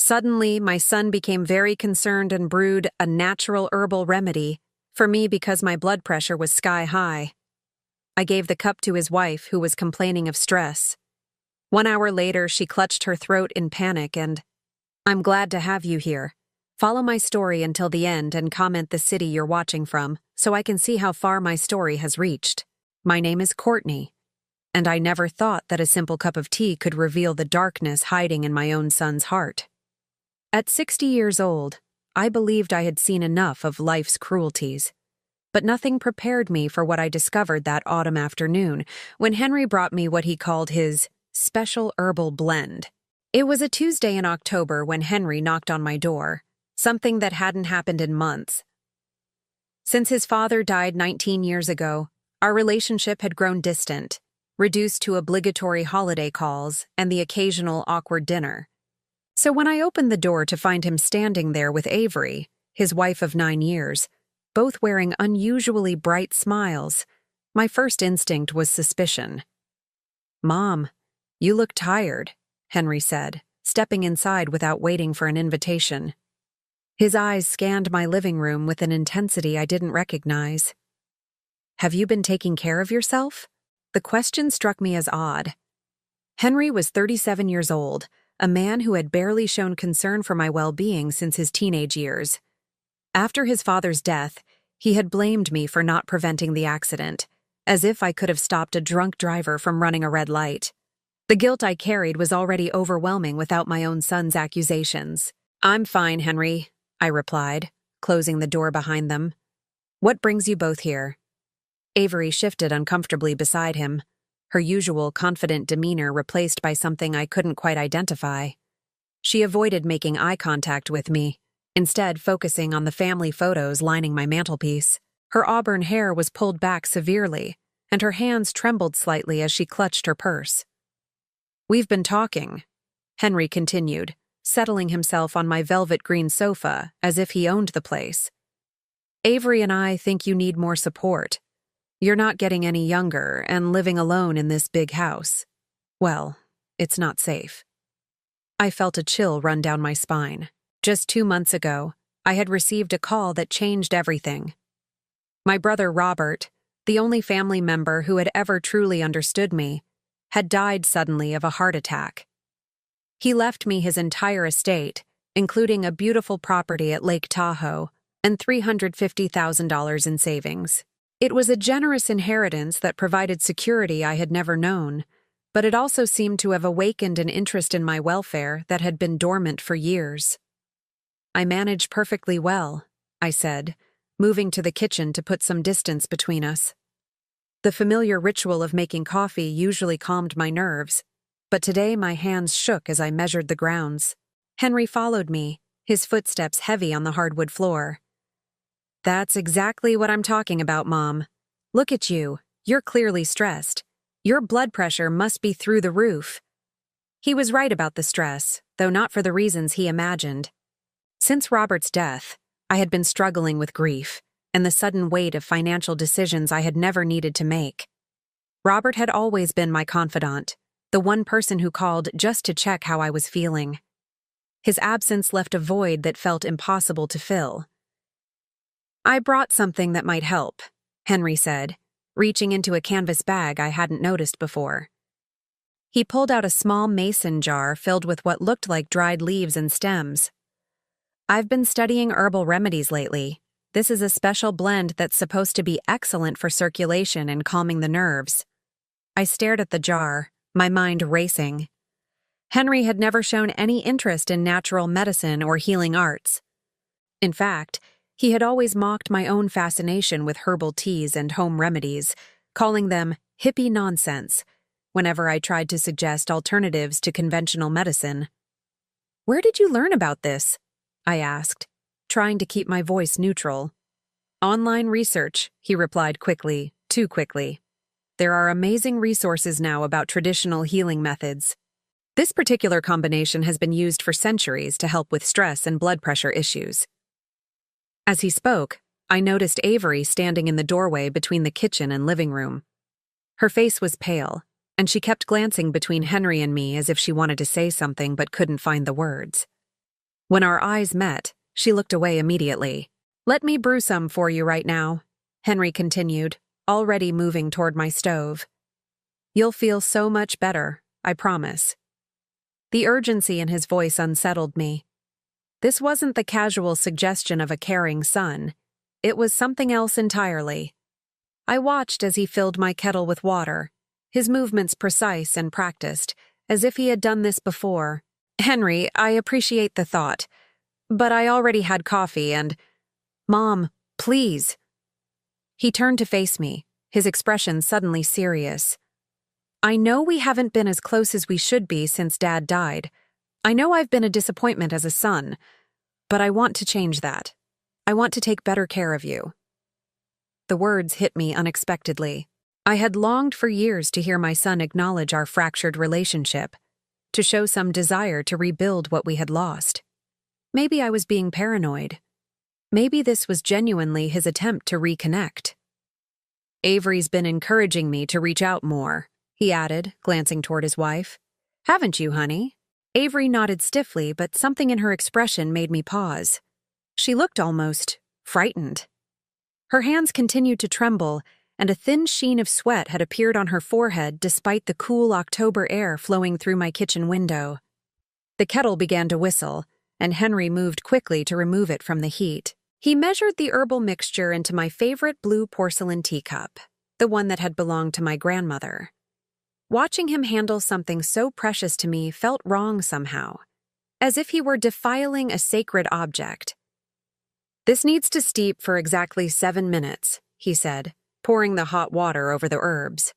Suddenly, my son became very concerned and brewed a natural herbal remedy for me because my blood pressure was sky high. I gave the cup to his wife, who was complaining of stress. 1 hour later, she clutched her throat in panic and, "I'm glad to have you here. Follow my story until the end and comment the city you're watching from so I can see how far my story has reached. My name is Courtney, and I never thought that a simple cup of tea could reveal the darkness hiding in my own son's heart." At 60 years old, I believed I had seen enough of life's cruelties. But nothing prepared me for what I discovered that autumn afternoon when Henry brought me what he called his special herbal blend. It was a Tuesday in October when Henry knocked on my door, something that hadn't happened in months. Since his father died 19 years ago, our relationship had grown distant, reduced to obligatory holiday calls and the occasional awkward dinner. So when I opened the door to find him standing there with Avery, his wife of 9 years, both wearing unusually bright smiles, my first instinct was suspicion. "Mom, you look tired," Henry said, stepping inside without waiting for an invitation. His eyes scanned my living room with an intensity I didn't recognize. "Have you been taking care of yourself?" The question struck me as odd. Henry was 37 years old, a man who had barely shown concern for my well-being since his teenage years. After his father's death, he had blamed me for not preventing the accident, as if I could have stopped a drunk driver from running a red light. The guilt I carried was already overwhelming without my own son's accusations. "I'm fine, Henry," I replied, closing the door behind them. "What brings you both here?" Avery shifted uncomfortably beside him, her usual confident demeanor replaced by something I couldn't quite identify. She avoided making eye contact with me, instead focusing on the family photos lining my mantelpiece. Her auburn hair was pulled back severely, and her hands trembled slightly as she clutched her purse. "We've been talking," Henry continued, settling himself on my velvet green sofa as if he owned the place. "Avery and I think you need more support. You're not getting any younger and living alone in this big house. Well, it's not safe." I felt a chill run down my spine. Just 2 months ago, I had received a call that changed everything. My brother Robert, the only family member who had ever truly understood me, had died suddenly of a heart attack. He left me his entire estate, including a beautiful property at Lake Tahoe and $350,000 in savings. It was a generous inheritance that provided security I had never known, but it also seemed to have awakened an interest in my welfare that had been dormant for years. "I manage perfectly well," I said, moving to the kitchen to put some distance between us. The familiar ritual of making coffee usually calmed my nerves, but today my hands shook as I measured the grounds. Henry followed me, his footsteps heavy on the hardwood floor. "That's exactly what I'm talking about, Mom. Look at you. You're clearly stressed. Your blood pressure must be through the roof." He was right about the stress, though not for the reasons he imagined. Since Robert's death, I had been struggling with grief and the sudden weight of financial decisions I had never needed to make. Robert had always been my confidant, the one person who called just to check how I was feeling. His absence left a void that felt impossible to fill. "I brought something that might help," Henry said, reaching into a canvas bag I hadn't noticed before. He pulled out a small mason jar filled with what looked like dried leaves and stems. "I've been studying herbal remedies lately. This is a special blend that's supposed to be excellent for circulation and calming the nerves." I stared at the jar, my mind racing. Henry had never shown any interest in natural medicine or healing arts. In fact, he had always mocked my own fascination with herbal teas and home remedies, calling them hippie nonsense whenever I tried to suggest alternatives to conventional medicine. "Where did you learn about this?" I asked, trying to keep my voice neutral. "Online research," he replied quickly, too quickly. "There are amazing resources now about traditional healing methods. This particular combination has been used for centuries to help with stress and blood pressure issues." As he spoke, I noticed Avery standing in the doorway between the kitchen and living room. Her face was pale, and she kept glancing between Henry and me as if she wanted to say something but couldn't find the words. When our eyes met, she looked away immediately. "Let me brew some for you right now," Henry continued, already moving toward my stove. "You'll feel so much better, I promise." The urgency in his voice unsettled me. This wasn't the casual suggestion of a caring son. It was something else entirely. I watched as he filled my kettle with water, his movements precise and practiced, as if he had done this before. "Henry, I appreciate the thought, but I already had coffee and—" "Mom, please." He turned to face me, his expression suddenly serious. "I know we haven't been as close as we should be since Dad died. I know I've been a disappointment as a son, but I want to change that. I want to take better care of you." The words hit me unexpectedly. I had longed for years to hear my son acknowledge our fractured relationship, to show some desire to rebuild what we had lost. Maybe I was being paranoid. Maybe this was genuinely his attempt to reconnect. "Avery's been encouraging me to reach out more," he added, glancing toward his wife. "Haven't you, honey?" Avery nodded stiffly, but something in her expression made me pause. She looked almost frightened. Her hands continued to tremble, and a thin sheen of sweat had appeared on her forehead despite the cool October air flowing through my kitchen window. The kettle began to whistle, and Henry moved quickly to remove it from the heat. He measured the herbal mixture into my favorite blue porcelain teacup, the one that had belonged to my grandmother. Watching him handle something so precious to me felt wrong somehow, as if he were defiling a sacred object. "This needs to steep for exactly 7 minutes," he said, pouring the hot water over the herbs.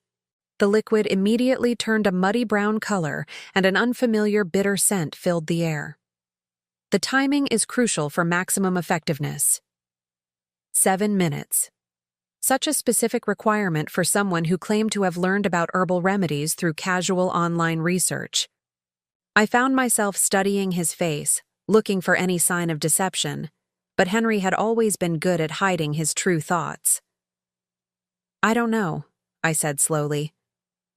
The liquid immediately turned a muddy brown color, and an unfamiliar bitter scent filled the air. The timing is crucial for maximum effectiveness. 7 minutes. Such a specific requirement for someone who claimed to have learned about herbal remedies through casual online research. I found myself studying his face, looking for any sign of deception, but Henry had always been good at hiding his true thoughts. "I don't know," I said slowly.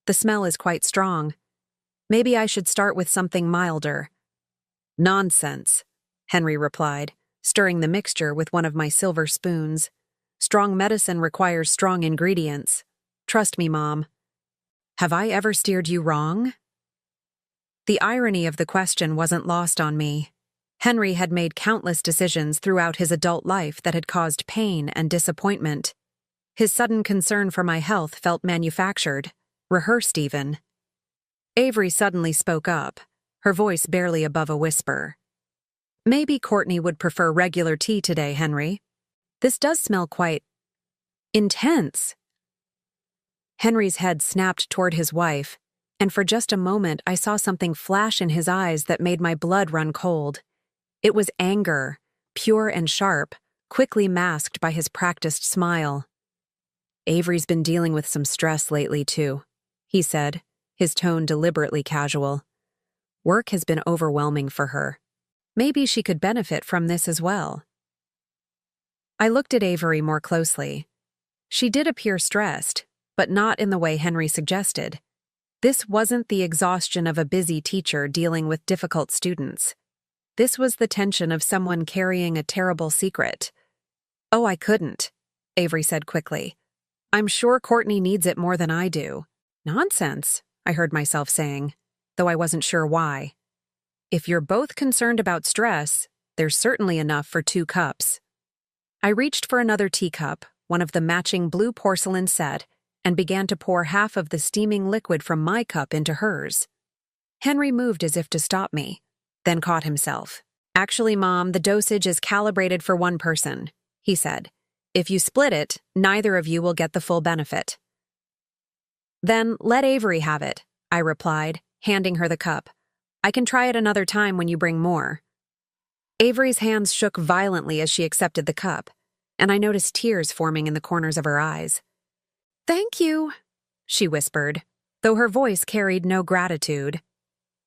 "The smell is quite strong. Maybe I should start with something milder." "Nonsense," Henry replied, stirring the mixture with one of my silver spoons. "Strong medicine requires strong ingredients. Trust me, Mom." "Have I ever steered you wrong?" The irony of the question wasn't lost on me. Henry had made countless decisions throughout his adult life that had caused pain and disappointment. His sudden concern for my health felt manufactured, rehearsed even. Avery suddenly spoke up, her voice barely above a whisper. "Maybe Courtney would prefer regular tea today, Henry. This does smell quite intense." Henry's head snapped toward his wife, and for just a moment I saw something flash in his eyes that made my blood run cold. It was anger, pure and sharp, quickly masked by his practiced smile. "Avery's been dealing with some stress lately, too," he said, his tone deliberately casual. "Work has been overwhelming for her. Maybe she could benefit from this as well." I looked at Avery more closely. She did appear stressed, but not in the way Henry suggested. This wasn't the exhaustion of a busy teacher dealing with difficult students. This was the tension of someone carrying a terrible secret. "Oh, I couldn't," Avery said quickly. "I'm sure Courtney needs it more than I do." "Nonsense," I heard myself saying, though I wasn't sure why. "If you're both concerned about stress, there's certainly enough for 2 cups. I reached for another teacup, one of the matching blue porcelain set, and began to pour half of the steaming liquid from my cup into hers. Henry moved as if to stop me, then caught himself. "Actually, Mom, the dosage is calibrated for 1 person," he said. "If you split it, neither of you will get the full benefit." "Then let Avery have it," I replied, handing her the cup. "I can try it another time when you bring more." Avery's hands shook violently as she accepted the cup, and I noticed tears forming in the corners of her eyes. "Thank you," she whispered, though her voice carried no gratitude.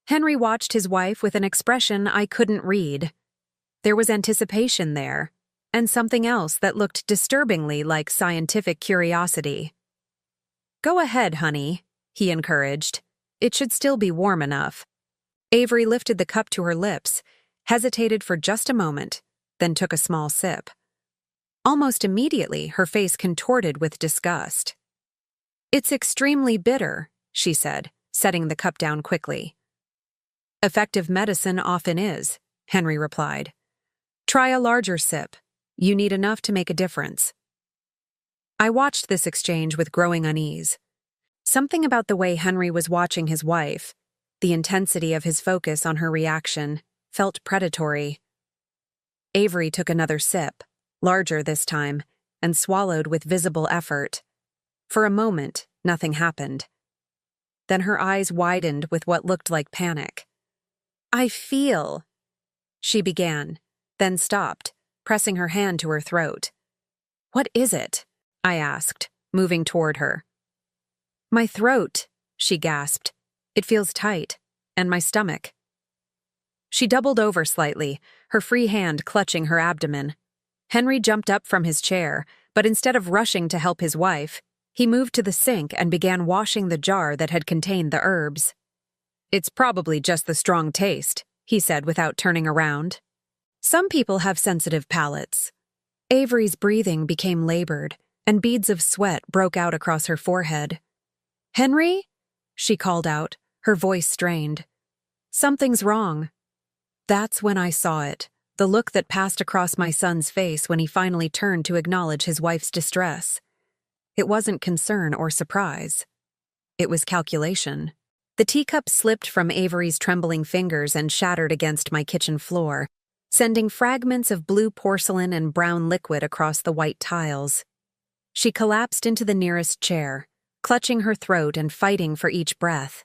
Henry watched his wife with an expression I couldn't read. There was anticipation there, and something else that looked disturbingly like scientific curiosity. "Go ahead, honey," he encouraged. "It should still be warm enough." Avery lifted the cup to her lips, hesitated for just a moment, then took a small sip. Almost immediately, her face contorted with disgust. "It's extremely bitter," she said, setting the cup down quickly. "Effective medicine often is," Henry replied. "Try a larger sip. You need enough to make a difference." I watched this exchange with growing unease. Something about the way Henry was watching his wife, the intensity of his focus on her reaction, felt predatory. Avery took another sip, larger this time, and swallowed with visible effort. For a moment, nothing happened. Then her eyes widened with what looked like panic. "I feel," she began, then stopped, pressing her hand to her throat. "What is it?" I asked, moving toward her. "My throat," she gasped. "It feels tight, and my stomach." She doubled over slightly, her free hand clutching her abdomen. Henry jumped up from his chair, but instead of rushing to help his wife, he moved to the sink and began washing the jar that had contained the herbs. "It's probably just the strong taste," he said without turning around. "Some people have sensitive palates." Avery's breathing became labored, and beads of sweat broke out across her forehead. "Henry?" she called out, her voice strained. "Something's wrong." That's when I saw it, the look that passed across my son's face when he finally turned to acknowledge his wife's distress. It wasn't concern or surprise. It was calculation. The teacup slipped from Avery's trembling fingers and shattered against my kitchen floor, sending fragments of blue porcelain and brown liquid across the white tiles. She collapsed into the nearest chair, clutching her throat and fighting for each breath.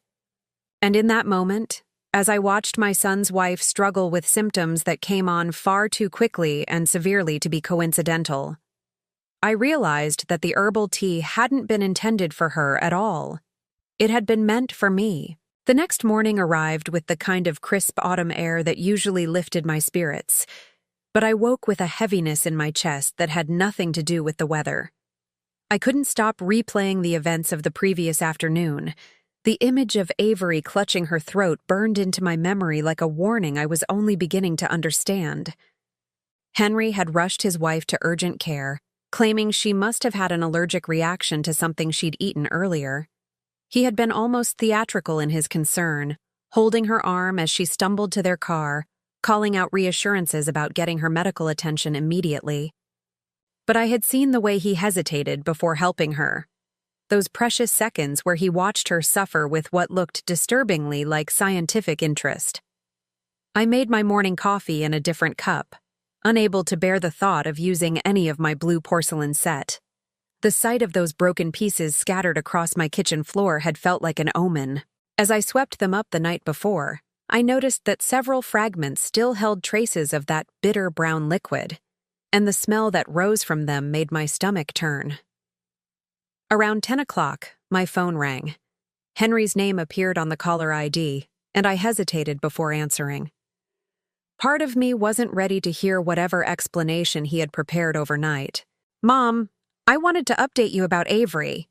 And in that moment, as I watched my son's wife struggle with symptoms that came on far too quickly and severely to be coincidental, I realized that the herbal tea hadn't been intended for her at all. It had been meant for me. The next morning arrived with the kind of crisp autumn air that usually lifted my spirits, but I woke with a heaviness in my chest that had nothing to do with the weather. I couldn't stop replaying the events of the previous afternoon. The image of Avery clutching her throat burned into my memory like a warning I was only beginning to understand. Henry had rushed his wife to urgent care, claiming she must have had an allergic reaction to something she'd eaten earlier. He had been almost theatrical in his concern, holding her arm as she stumbled to their car, calling out reassurances about getting her medical attention immediately. But I had seen the way he hesitated before helping her. Those precious seconds where he watched her suffer with what looked disturbingly like scientific interest. I made my morning coffee in a different cup, unable to bear the thought of using any of my blue porcelain set. The sight of those broken pieces scattered across my kitchen floor had felt like an omen. As I swept them up the night before, I noticed that several fragments still held traces of that bitter brown liquid, and the smell that rose from them made my stomach turn. Around 10 o'clock, my phone rang. Henry's name appeared on the caller ID, and I hesitated before answering. Part of me wasn't ready to hear whatever explanation he had prepared overnight. "Mom, I wanted to update you about Avery."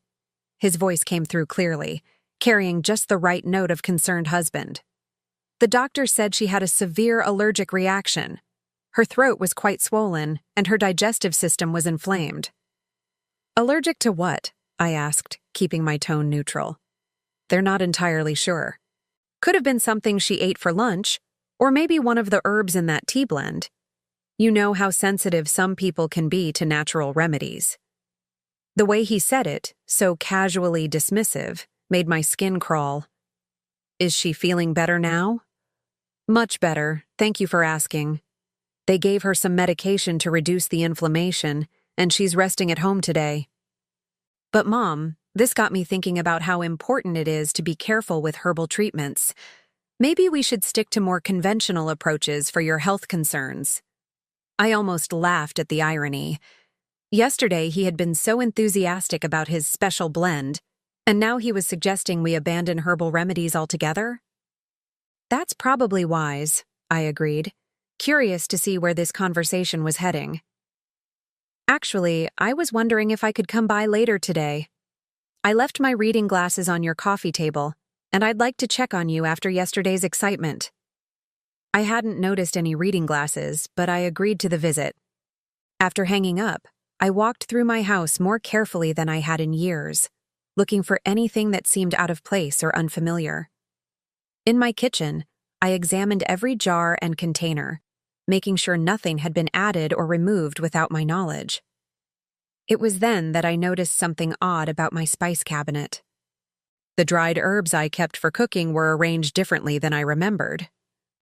His voice came through clearly, carrying just the right note of concerned husband. "The doctor said she had a severe allergic reaction. Her throat was quite swollen, and her digestive system was inflamed." "Allergic to what?" I asked, keeping my tone neutral. "They're not entirely sure. Could have been something she ate for lunch, or maybe one of the herbs in that tea blend. You know how sensitive some people can be to natural remedies." The way he said it, so casually dismissive, made my skin crawl. "Is she feeling better now?" "Much better, thank you for asking. They gave her some medication to reduce the inflammation, and she's resting at home today." "But Mom, this got me thinking about how important it is to be careful with herbal treatments. Maybe we should stick to more conventional approaches for your health concerns." I almost laughed at the irony. Yesterday he had been so enthusiastic about his special blend, and now he was suggesting we abandon herbal remedies altogether? "That's probably wise," I agreed, curious to see where this conversation was heading. "Actually, I was wondering if I could come by later today. I left my reading glasses on your coffee table, and I'd like to check on you after yesterday's excitement." I hadn't noticed any reading glasses, but I agreed to the visit. After hanging up, I walked through my house more carefully than I had in years, looking for anything that seemed out of place or unfamiliar. In my kitchen, I examined every jar and container, making sure nothing had been added or removed without my knowledge. It was then that I noticed something odd about my spice cabinet. The dried herbs I kept for cooking were arranged differently than I remembered.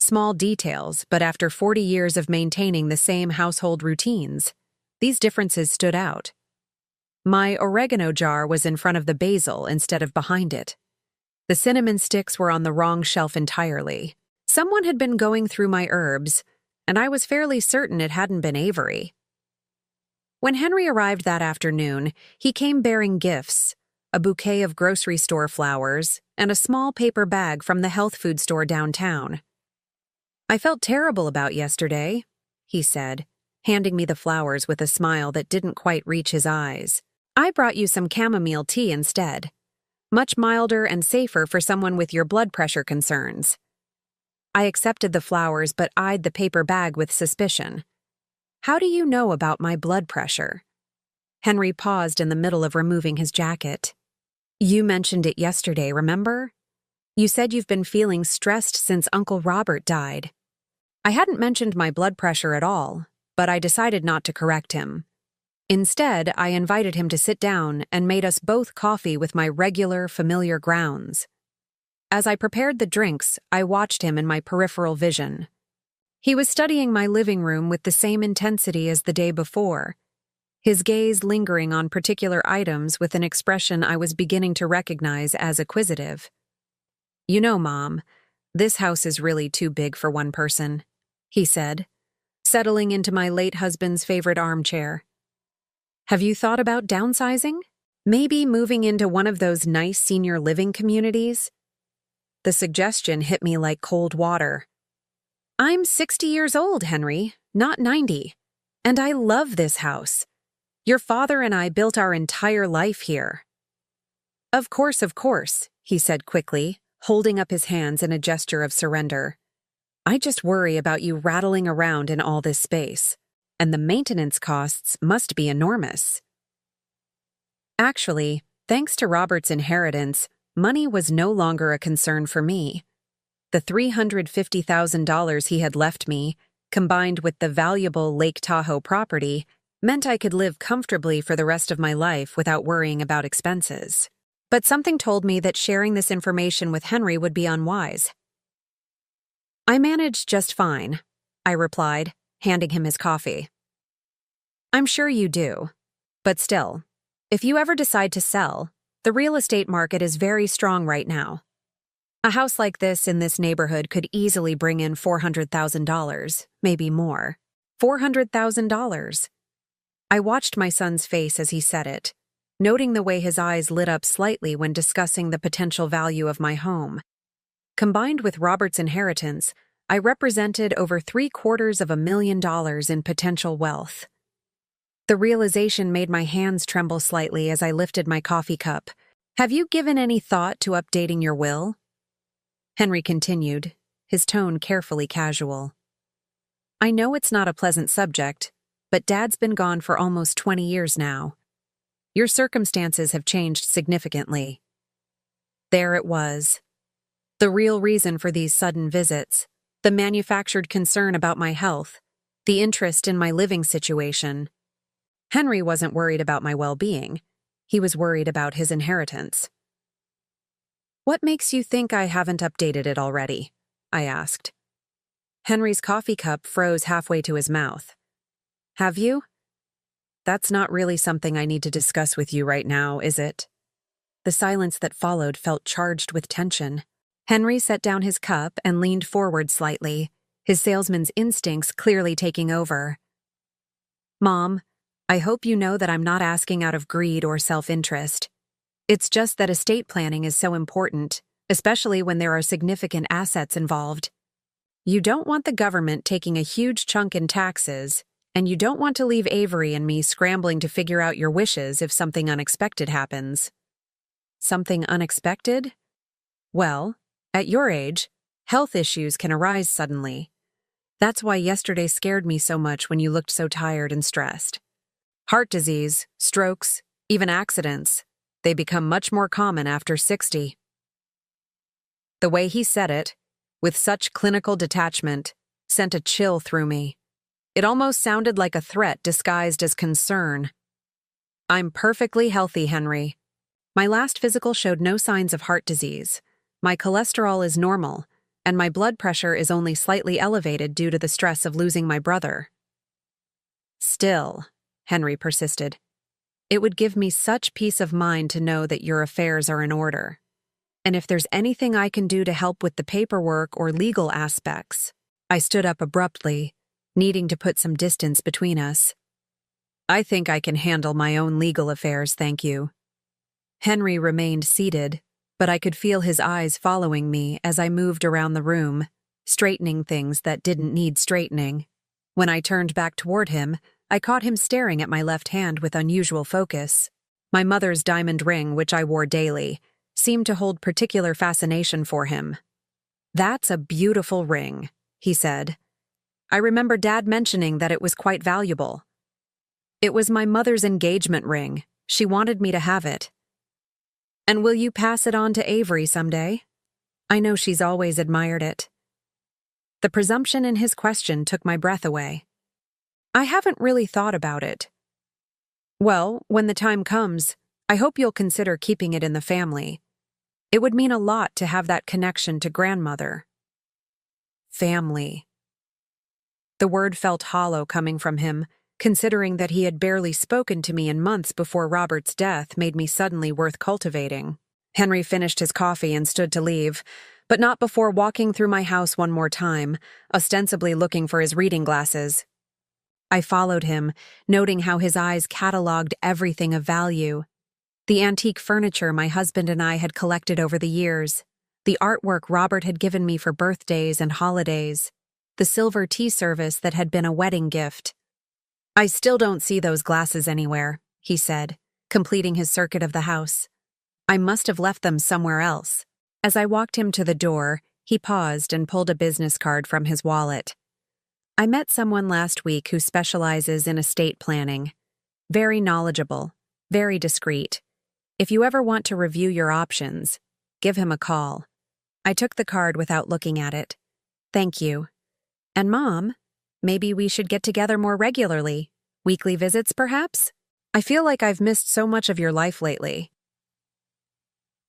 Small details, but after 40 years of maintaining the same household routines, these differences stood out. My oregano jar was in front of the basil instead of behind it. The cinnamon sticks were on the wrong shelf entirely. Someone had been going through my herbs, and I was fairly certain it hadn't been Avery. When Henry arrived that afternoon, he came bearing gifts, a bouquet of grocery store flowers, and a small paper bag from the health food store downtown. "I felt terrible about yesterday," he said, handing me the flowers with a smile that didn't quite reach his eyes. "I brought you some chamomile tea instead. Much milder and safer for someone with your blood pressure concerns." I accepted the flowers but eyed the paper bag with suspicion. "How do you know about my blood pressure?" Henry paused in the middle of removing his jacket. "You mentioned it yesterday, remember? You said you've been feeling stressed since Uncle Robert died." I hadn't mentioned my blood pressure at all, but I decided not to correct him. Instead, I invited him to sit down and made us both coffee with my regular, familiar grounds. As I prepared the drinks, I watched him in my peripheral vision. He was studying my living room with the same intensity as the day before, his gaze lingering on particular items with an expression I was beginning to recognize as acquisitive. "You know, Mom, this house is really too big for one person," he said, settling into my late husband's favorite armchair. "Have you thought about downsizing? Maybe moving into one of those nice senior living communities?" The suggestion hit me like cold water. "I'm 60 years old, Henry, not 90, and I love this house. Your father and I built our entire life here." Of course," he said quickly, holding up his hands in a gesture of surrender. "I just worry about you rattling around in all this space, and the maintenance costs must be enormous." Actually, thanks to Robert's inheritance, money was no longer a concern for me. The $350,000 he had left me, combined with the valuable Lake Tahoe property, meant I could live comfortably for the rest of my life without worrying about expenses. But something told me that sharing this information with Henry would be unwise. "I managed just fine," I replied, handing him his coffee. "I'm sure you do. But still, if you ever decide to sell, the real estate market is very strong right now. A house like this in this neighborhood could easily bring in $400,000, maybe more. $400,000. I watched my son's face as he said it, noting the way his eyes lit up slightly when discussing the potential value of my home. Combined with Robert's inheritance, I represented over $750,000 in potential wealth. The realization made my hands tremble slightly as I lifted my coffee cup. "Have you given any thought to updating your will?" Henry continued, his tone carefully casual. "I know it's not a pleasant subject, but Dad's been gone for almost 20 years now. Your circumstances have changed significantly." There it was. The real reason for these sudden visits, the manufactured concern about my health, the interest in my living situation. Henry wasn't worried about my well-being. He was worried about his inheritance. "What makes you think I haven't updated it already?" I asked. Henry's coffee cup froze halfway to his mouth. "Have you? That's not really something I need to discuss with you right now, is it?" The silence that followed felt charged with tension. Henry set down his cup and leaned forward slightly, his salesman's instincts clearly taking over. "Mom, I hope you know that I'm not asking out of greed or self-interest. It's just that estate planning is so important, especially when there are significant assets involved. You don't want the government taking a huge chunk in taxes, and you don't want to leave Avery and me scrambling to figure out your wishes if something unexpected happens." "Something unexpected?" "Well, at your age, health issues can arise suddenly, That's why yesterday scared me so much when you looked so tired and stressed. Heart disease, strokes, even accidents, they become much more common after 60. The way he said it, with such clinical detachment, sent a chill through me. It almost sounded like a threat disguised as concern. I'm perfectly healthy, Henry. My last physical showed no signs of heart disease. My cholesterol is normal, and my blood pressure is only slightly elevated due to the stress of losing my brother. Still, Henry persisted, it would give me such peace of mind to know that your affairs are in order. And if there's anything I can do to help with the paperwork or legal aspects. I stood up abruptly, needing to put some distance between us. I think I can handle my own legal affairs, thank you. Henry remained seated, but I could feel his eyes following me as I moved around the room, straightening things that didn't need straightening. When I turned back toward him, I caught him staring at my left hand with unusual focus. My mother's diamond ring, which I wore daily, seemed to hold particular fascination for him. That's a beautiful ring, he said. I remember Dad mentioning that it was quite valuable. It was my mother's engagement ring. She wanted me to have it. And will you pass it on to Avery someday? I know she's always admired it. The presumption in his question took my breath away. I haven't really thought about it. Well, when the time comes, I hope you'll consider keeping it in the family. It would mean a lot to have that connection to grandmother. Family. The word felt hollow coming from him, considering that he had barely spoken to me in months before Robert's death made me suddenly worth cultivating. Henry finished his coffee and stood to leave, but not before walking through my house one more time, ostensibly looking for his reading glasses. I followed him, noting how his eyes catalogued everything of value. The antique furniture my husband and I had collected over the years, the artwork Robert had given me for birthdays and holidays, the silver tea service that had been a wedding gift. I still don't see those glasses anywhere, he said, completing his circuit of the house. I must have left them somewhere else. As I walked him to the door, he paused and pulled a business card from his wallet. I met someone last week who specializes in estate planning. Very knowledgeable, very discreet. If you ever want to review your options, give him a call. I took the card without looking at it. Thank you. And Mom, maybe we should get together more regularly. Weekly visits, perhaps? I feel like I've missed so much of your life lately.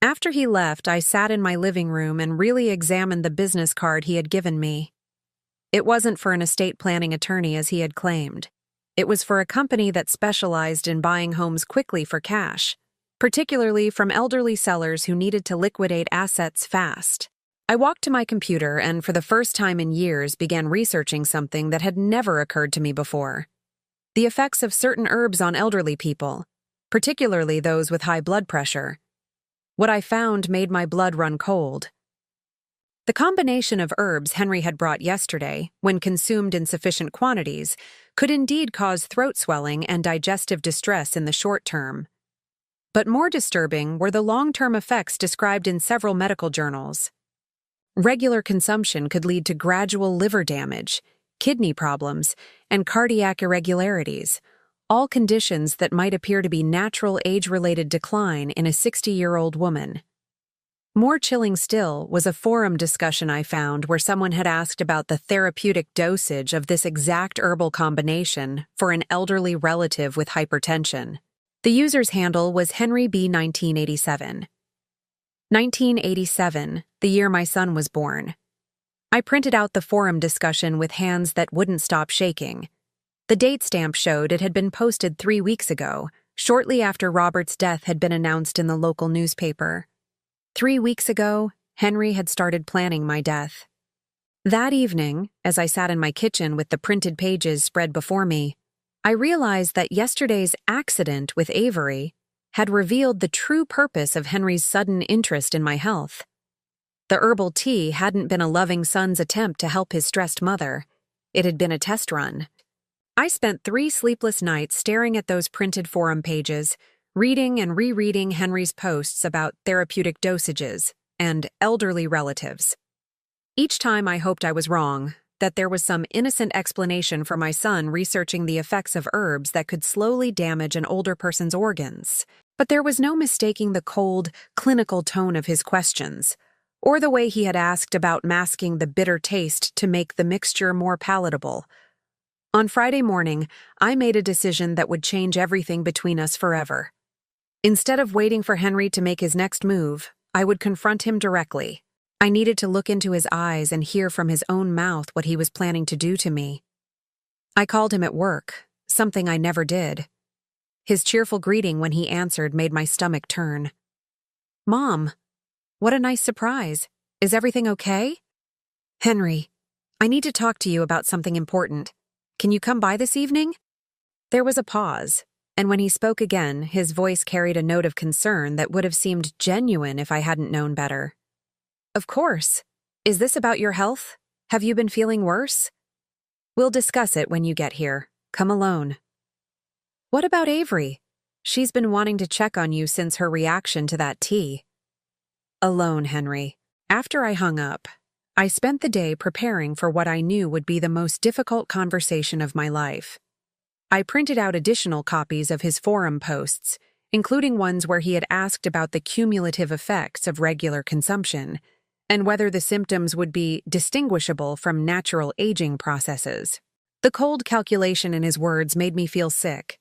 After he left, I sat in my living room and really examined the business card he had given me. It wasn't for an estate planning attorney as he had claimed. It was for a company that specialized in buying homes quickly for cash, particularly from elderly sellers who needed to liquidate assets fast. I walked to my computer and, for the first time in years, began researching something that had never occurred to me before. The effects of certain herbs on elderly people, particularly those with high blood pressure. What I found made my blood run cold. The combination of herbs Henry had brought yesterday, when consumed in sufficient quantities, could indeed cause throat swelling and digestive distress in the short term. But more disturbing were the long-term effects described in several medical journals. Regular consumption could lead to gradual liver damage, kidney problems, and cardiac irregularities, all conditions that might appear to be natural age-related decline in a 60-year-old woman. More chilling still was a forum discussion I found where someone had asked about the therapeutic dosage of this exact herbal combination for an elderly relative with hypertension. The user's handle was Henry B. 1987. 1987, the year my son was born. I printed out the forum discussion with hands that wouldn't stop shaking. The date stamp showed it had been posted 3 weeks ago, shortly after Robert's death had been announced in the local newspaper. 3 weeks ago, Henry had started planning my death. That evening, as I sat in my kitchen with the printed pages spread before me, I realized that yesterday's accident with Avery had revealed the true purpose of Henry's sudden interest in my health. The herbal tea hadn't been a loving son's attempt to help his stressed mother. It had been a test run. I spent 3 sleepless nights staring at those printed forum pages, reading and rereading Henry's posts about therapeutic dosages and elderly relatives. Each time I hoped I was wrong, that there was some innocent explanation for my son researching the effects of herbs that could slowly damage an older person's organs. But there was no mistaking the cold, clinical tone of his questions, or the way he had asked about masking the bitter taste to make the mixture more palatable. On Friday morning, I made a decision that would change everything between us forever. Instead of waiting for Henry to make his next move, I would confront him directly. I needed to look into his eyes and hear from his own mouth what he was planning to do to me. I called him at work, something I never did. His cheerful greeting when he answered made my stomach turn. "Mom, what a nice surprise. Is everything okay?" "Henry, I need to talk to you about something important. Can you come by this evening?" There was a pause, and when he spoke again, his voice carried a note of concern that would have seemed genuine if I hadn't known better. "Of course. Is this about your health? Have you been feeling worse?" "We'll discuss it when you get here. Come alone." "What about Avery? She's been wanting to check on you since her reaction to that tea." "Alone, Henry." After I hung up, I spent the day preparing for what I knew would be the most difficult conversation of my life. I printed out additional copies of his forum posts, including ones where he had asked about the cumulative effects of regular consumption, and whether the symptoms would be distinguishable from natural aging processes. The cold calculation in his words made me feel sick.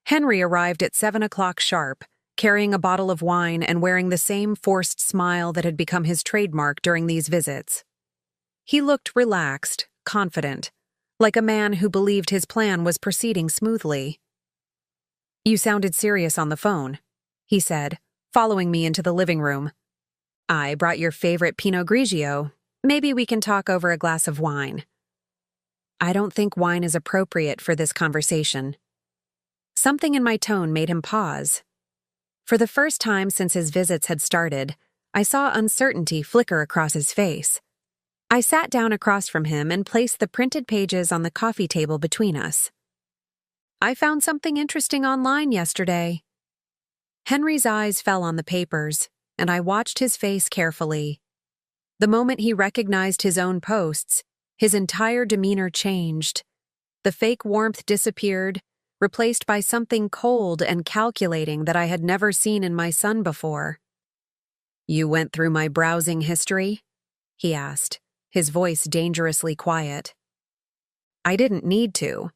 Henry arrived at 7 o'clock sharp, carrying a bottle of wine and wearing the same forced smile that had become his trademark during these visits. He looked relaxed, confident, like a man who believed his plan was proceeding smoothly. "You sounded serious on the phone," he said, following me into the living room. "I brought your favorite Pinot Grigio. Maybe we can talk over a glass of wine." "I don't think wine is appropriate for this conversation." Something in my tone made him pause. For the first time since his visits had started, I saw uncertainty flicker across his face. I sat down across from him and placed the printed pages on the coffee table between us. "I found something interesting online yesterday." Henry's eyes fell on the papers, and I watched his face carefully. The moment he recognized his own posts, his entire demeanor changed. The fake warmth disappeared, replaced by something cold and calculating that I had never seen in my son before. "You went through my browsing history?" he asked, his voice dangerously quiet. "I didn't need to.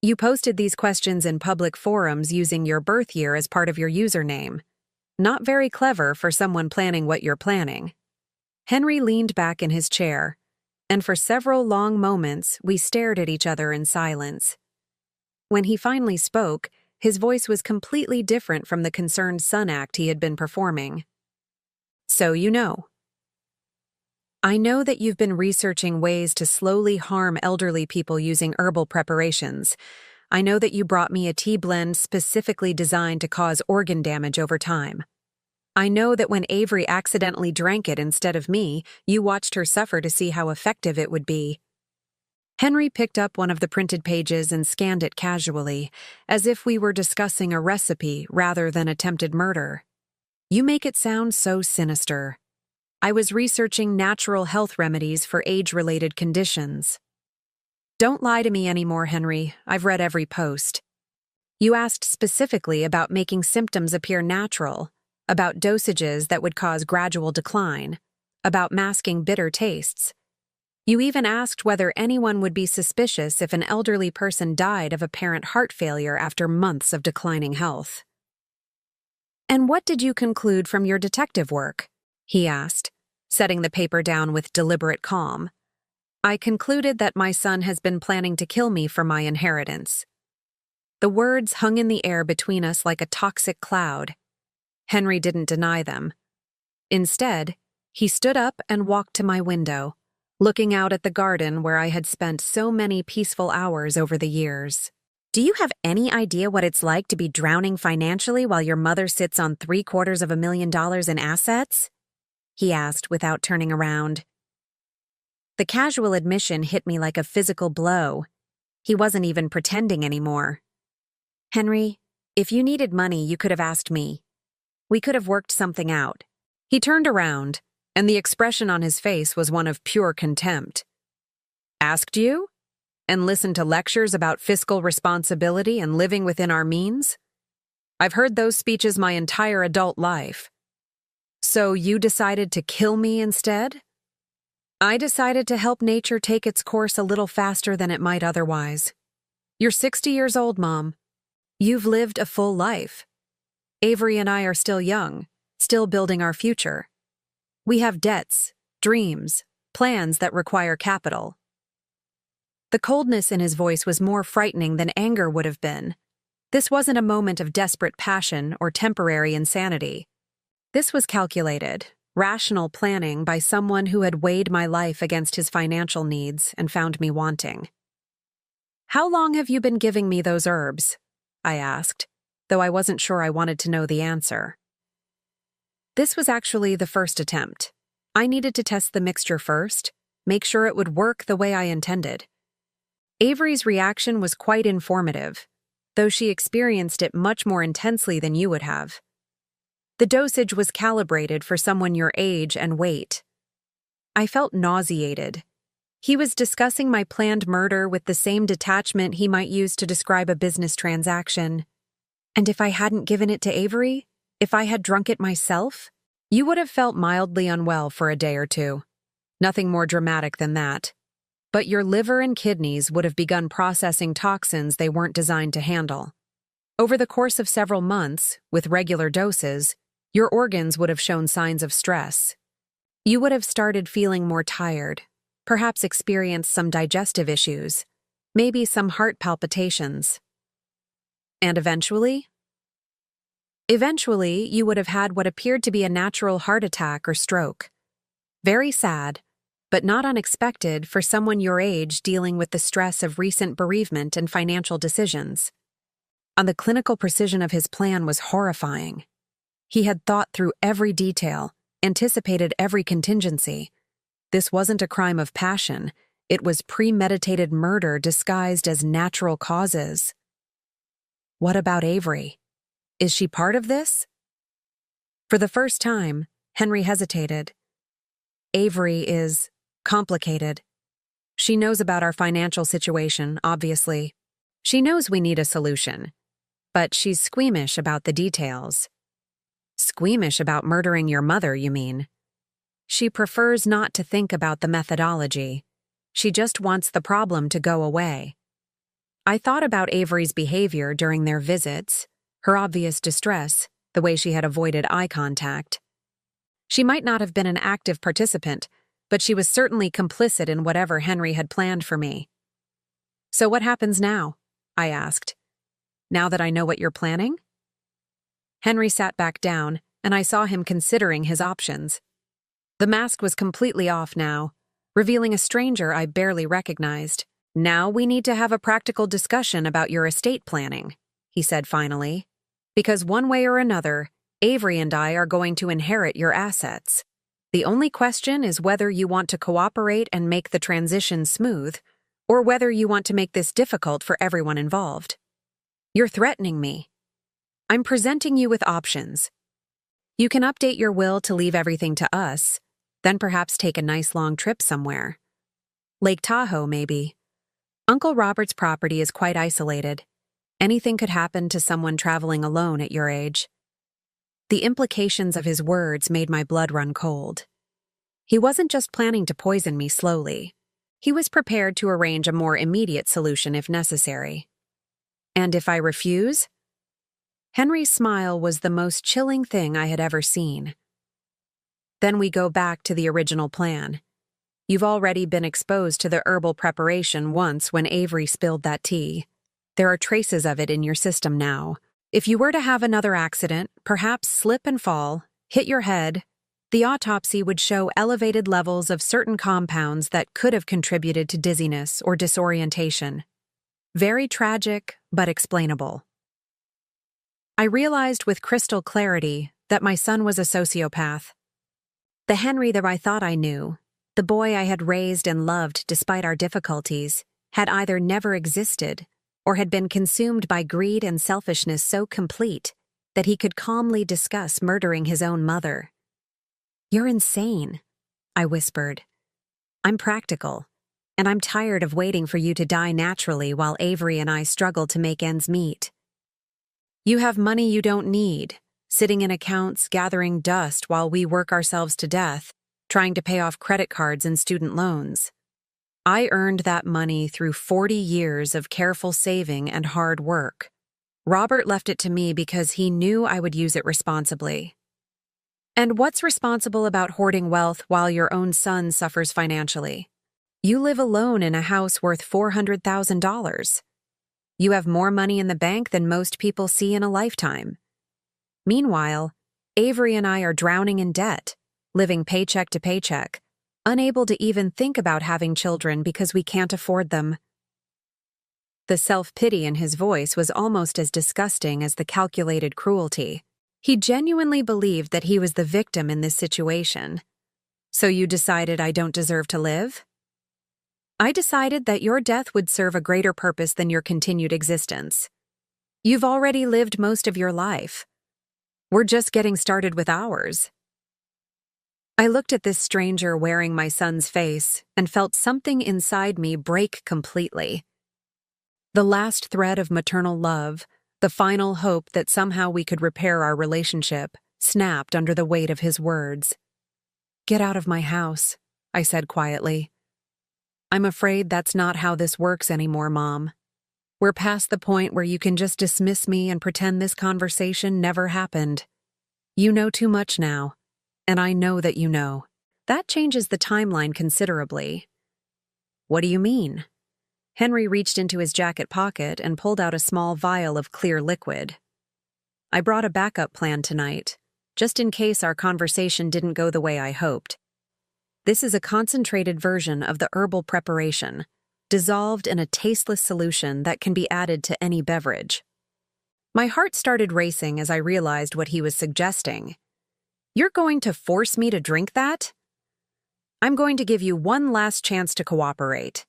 You posted these questions in public forums using your birth year as part of your username. Not very clever for someone planning what you're planning." Henry leaned back in his chair, and for several long moments we stared at each other in silence. When he finally spoke, his voice was completely different from the concerned son act he had been performing. "So you know. I know that you've been researching ways to slowly harm elderly people using herbal preparations. I know that you brought me a tea blend specifically designed to cause organ damage over time. I know that when Avery accidentally drank it instead of me, you watched her suffer to see how effective it would be." Henry picked up one of the printed pages and scanned it casually, as if we were discussing a recipe rather than attempted murder. "You make it sound so sinister. I was researching natural health remedies for age-related conditions." "Don't lie to me anymore, Henry. I've read every post. You asked specifically about making symptoms appear natural, about dosages that would cause gradual decline, about masking bitter tastes. You even asked whether anyone would be suspicious if an elderly person died of apparent heart failure after months of declining health." "And what did you conclude from your detective work?" he asked, setting the paper down with deliberate calm. "I concluded that my son has been planning to kill me for my inheritance." The words hung in the air between us like a toxic cloud. Henry didn't deny them. Instead, he stood up and walked to my window, looking out at the garden where I had spent so many peaceful hours over the years. "Do you have any idea what it's like to be drowning financially while your mother sits on $750,000 in assets?" he asked without turning around. The casual admission hit me like a physical blow. He wasn't even pretending anymore. "Henry, if you needed money, you could have asked me. We could have worked something out." He turned around, and the expression on his face was one of pure contempt. Asked you? And listened to lectures about fiscal responsibility and living within our means? I've heard those speeches my entire adult life. So you decided to kill me instead? I decided to help nature take its course a little faster than it might otherwise. You're 60 years old, Mom. You've lived a full life. Avery and I are still young, still building our future. We have debts, dreams, plans that require capital. The coldness in his voice was more frightening than anger would have been. This wasn't a moment of desperate passion or temporary insanity. This was calculated, rational planning by someone who had weighed my life against his financial needs and found me wanting. How long have you been giving me those herbs? I asked, though I wasn't sure I wanted to know the answer. This was actually the first attempt. I needed to test the mixture first, make sure it would work the way I intended. Avery's reaction was quite informative, though she experienced it much more intensely than you would have. The dosage was calibrated for someone your age and weight. I felt nauseated. He was discussing my planned murder with the same detachment he might use to describe a business transaction. And if I hadn't given it to Avery, if I had drunk it myself, you would have felt mildly unwell for a day or two. Nothing more dramatic than that. But your liver and kidneys would have begun processing toxins they weren't designed to handle. Over the course of several months, with regular doses, your organs would have shown signs of stress. You would have started feeling more tired, perhaps experienced some digestive issues, maybe some heart palpitations. And eventually, you would have had what appeared to be a natural heart attack or stroke. Very sad, but not unexpected for someone your age dealing with the stress of recent bereavement and financial decisions. And the clinical precision of his plan was horrifying. He had thought through every detail, anticipated every contingency. This wasn't a crime of passion, it was premeditated murder disguised as natural causes. What about Avery? Is she part of this? For the first time, Henry hesitated. Avery is complicated. She knows about our financial situation, obviously. She knows we need a solution. But she's squeamish about the details. Squeamish about murdering your mother, you mean? She prefers not to think about the methodology. She just wants the problem to go away. I thought about Avery's behavior during their visits, her obvious distress, the way she had avoided eye contact. She might not have been an active participant, but she was certainly complicit in whatever Henry had planned for me. So what happens now? I asked. Now that I know what you're planning? Henry sat back down, and I saw him considering his options. The mask was completely off now, revealing a stranger I barely recognized. Now we need to have a practical discussion about your estate planning, he said finally, because one way or another, Avery and I are going to inherit your assets. The only question is whether you want to cooperate and make the transition smooth, or whether you want to make this difficult for everyone involved. You're threatening me. I'm presenting you with options. You can update your will to leave everything to us, then perhaps take a nice long trip somewhere. Lake Tahoe, maybe. Uncle Robert's property is quite isolated. Anything could happen to someone traveling alone at your age. The implications of his words made my blood run cold. He wasn't just planning to poison me slowly. He was prepared to arrange a more immediate solution if necessary. And if I refuse? Henry's smile was the most chilling thing I had ever seen. Then we go back to the original plan. You've already been exposed to the herbal preparation once when Avery spilled that tea. There are traces of it in your system now. If you were to have another accident, perhaps slip and fall, hit your head, the autopsy would show elevated levels of certain compounds that could have contributed to dizziness or disorientation. Very tragic, but explainable. I realized with crystal clarity that my son was a sociopath. The Henry that I thought I knew, the boy I had raised and loved despite our difficulties, had either never existed or had been consumed by greed and selfishness so complete that he could calmly discuss murdering his own mother. "You're insane," I whispered. "I'm practical. and I'm tired of waiting for you to die naturally while Avery and I struggle to make ends meet. You have money you don't need, sitting in accounts gathering dust while we work ourselves to death, trying to pay off credit cards and student loans. I earned that money through 40 years of careful saving and hard work. Robert left it to me because he knew I would use it responsibly. And what's responsible about hoarding wealth while your own son suffers financially? You live alone in a house worth $400,000. You have more money in the bank than most people see in a lifetime. Meanwhile, Avery and I are drowning in debt, living paycheck to paycheck, unable to even think about having children because we can't afford them. The self-pity in his voice was almost as disgusting as the calculated cruelty. He genuinely believed that he was the victim in this situation. So you decided I don't deserve to live? I decided that your death would serve a greater purpose than your continued existence. You've already lived most of your life. We're just getting started with ours. I looked at this stranger wearing my son's face and felt something inside me break completely. The last thread of maternal love, the final hope that somehow we could repair our relationship, snapped under the weight of his words. "Get out of my house," I said quietly. "I'm afraid that's not how this works anymore, Mom. We're past the point where you can just dismiss me and pretend this conversation never happened. You know too much now, and I know that you know. That changes the timeline considerably." "What do you mean?" Henry reached into his jacket pocket and pulled out a small vial of clear liquid. "I brought a backup plan tonight, just in case our conversation didn't go the way I hoped. This is a concentrated version of the herbal preparation, dissolved in a tasteless solution that can be added to any beverage." My heart started racing as I realized what he was suggesting. "You're going to force me to drink that?" "I'm going to give you one last chance to cooperate.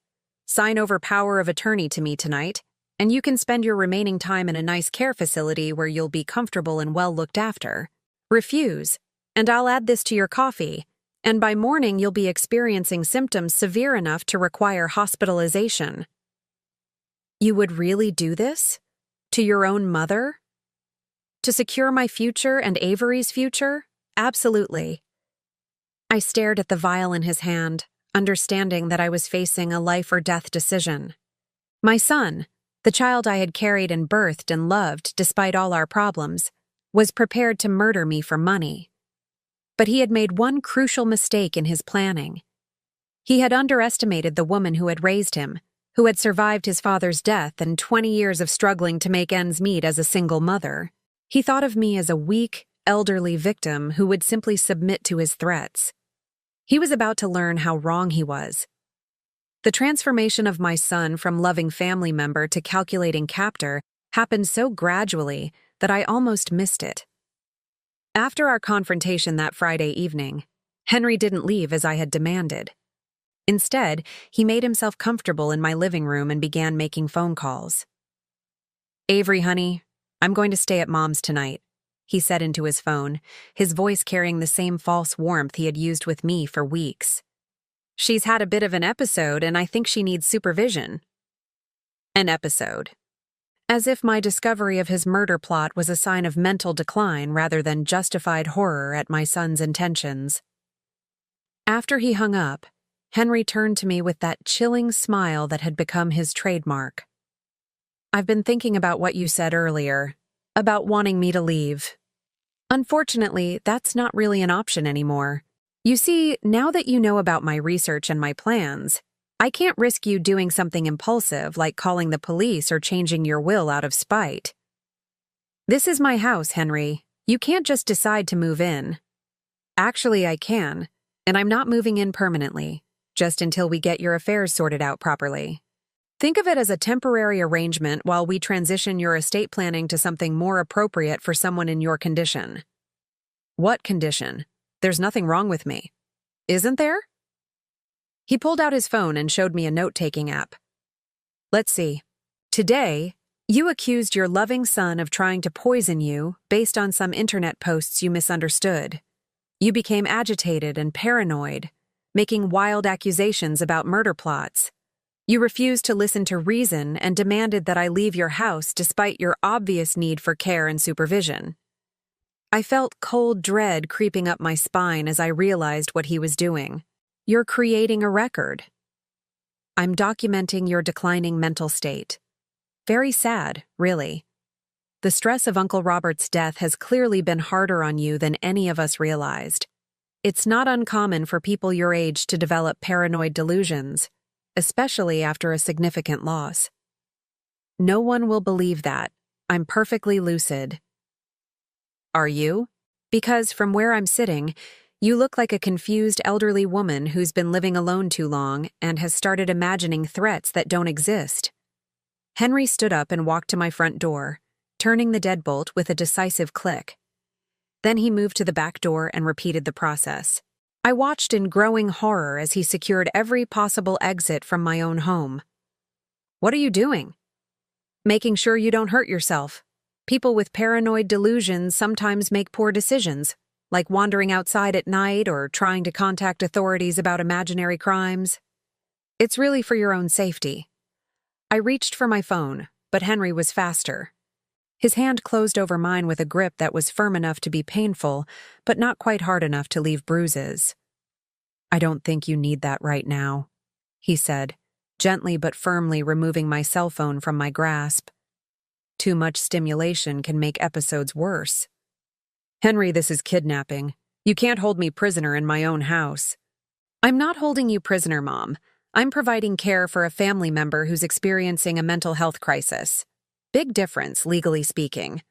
Sign over power of attorney to me tonight, and you can spend your remaining time in a nice care facility where you'll be comfortable and well looked after. Refuse, and I'll add this to your coffee, and by morning you'll be experiencing symptoms severe enough to require hospitalization." "You would really do this? To your own mother? To secure my future and Avery's future? Absolutely." I stared at the vial in his hand, understanding that I was facing a life or death decision. My son, the child I had carried and birthed and loved despite all our problems, was prepared to murder me for money. But he had made one crucial mistake in his planning. He had underestimated the woman who had raised him, who had survived his father's death and 20 years of struggling to make ends meet as a single mother. He thought of me as a weak, elderly victim who would simply submit to his threats. He was about to learn how wrong he was. The transformation of my son from loving family member to calculating captor happened so gradually that I almost missed it. After our confrontation that Friday evening, Henry didn't leave as I had demanded. Instead, he made himself comfortable in my living room and began making phone calls. "Avery, honey, I'm going to stay at Mom's tonight," he said into his phone, his voice carrying the same false warmth he had used with me for weeks. "She's had a bit of an episode, and I think she needs supervision." An episode. As if my discovery of his murder plot was a sign of mental decline rather than justified horror at my son's intentions. After he hung up, Henry turned to me with that chilling smile that had become his trademark. "I've been thinking about what you said earlier, about wanting me to leave. Unfortunately, that's not really an option anymore. You see, now that you know about my research and my plans, I can't risk you doing something impulsive like calling the police or changing your will out of spite. This is my house, Henry. You can't just decide to move in. Actually, I can, and I'm not moving in permanently, just until we get your affairs sorted out properly. Think of it as a temporary arrangement while we transition your estate planning to something more appropriate for someone in your condition." "What condition? There's nothing wrong with me. Isn't there?" He pulled out his phone and showed me a note-taking app. "Let's see. Today, you accused your loving son of trying to poison you based on some internet posts you misunderstood. You became agitated and paranoid, making wild accusations about murder plots. You refused to listen to reason and demanded that I leave your house despite your obvious need for care and supervision. I felt cold dread creeping up my spine as I realized what he was doing. You're creating a record. I'm documenting your declining mental state. Very sad, really. The stress of Uncle Robert's death has clearly been harder on you than any of us realized. It's not uncommon for people your age to develop paranoid delusions, especially after a significant loss. No one will believe that. I'm perfectly lucid. Are you? Because from where I'm sitting, you look like a confused elderly woman who's been living alone too long and has started imagining threats that don't exist. Henry stood up and walked to my front door, turning the deadbolt with a decisive click. Then he moved to the back door and repeated the process. I watched in growing horror as he secured every possible exit from my own home. What are you doing? Making sure you don't hurt yourself. People with paranoid delusions sometimes make poor decisions, like wandering outside at night or trying to contact authorities about imaginary crimes. It's really for your own safety. I reached for my phone, but Henry was faster. His hand closed over mine with a grip that was firm enough to be painful, but not quite hard enough to leave bruises. I don't think you need that right now, he said, gently but firmly removing my cell phone from my grasp. Too much stimulation can make episodes worse. Henry, this is kidnapping. You can't hold me prisoner in my own house. I'm not holding you prisoner, Mom. I'm providing care for a family member who's experiencing a mental health crisis. Big difference, legally speaking.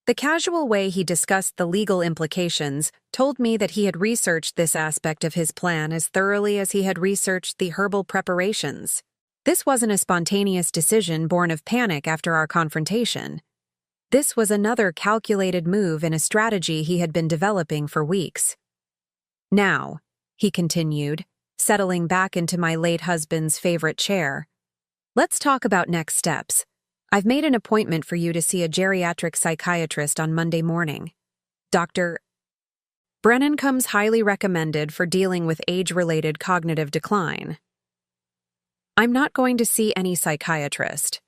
The casual way he discussed the legal implications told me that he had researched this aspect of his plan as thoroughly as he had researched the herbal preparations. This wasn't a spontaneous decision born of panic after our confrontation. This was another calculated move in a strategy he had been developing for weeks. Now, he continued, settling back into my late husband's favorite chair, let's talk about next steps. I've made an appointment for you to see a geriatric psychiatrist on Monday morning. Dr. Brennan comes highly recommended for dealing with age-related cognitive decline. I'm not going to see any psychiatrist.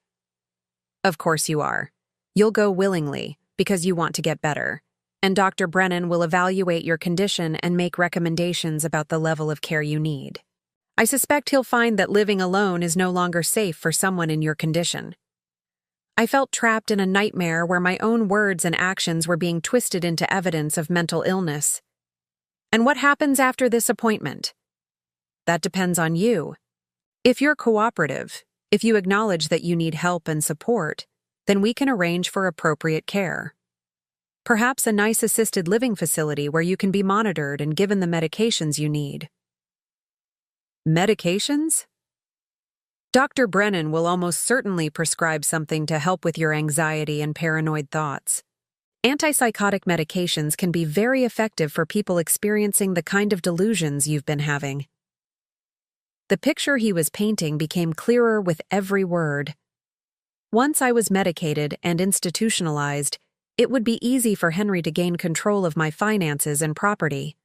Of course you are. You'll go willingly because you want to get better, and Dr. Brennan will evaluate your condition and make recommendations about the level of care you need. I suspect he'll find that living alone is no longer safe for someone in your condition. I felt trapped in a nightmare where my own words and actions were being twisted into evidence of mental illness. And what happens after this appointment? That depends on you. If you're cooperative, if you acknowledge that you need help and support, then we can arrange for appropriate care. Perhaps a nice assisted living facility where you can be monitored and given the medications you need. Medications? Dr. Brennan will almost certainly prescribe something to help with your anxiety and paranoid thoughts. Antipsychotic medications can be very effective for people experiencing the kind of delusions you've been having. The picture he was painting became clearer with every word. Once I was medicated and institutionalized, it would be easy for Henry to gain control of my finances and property.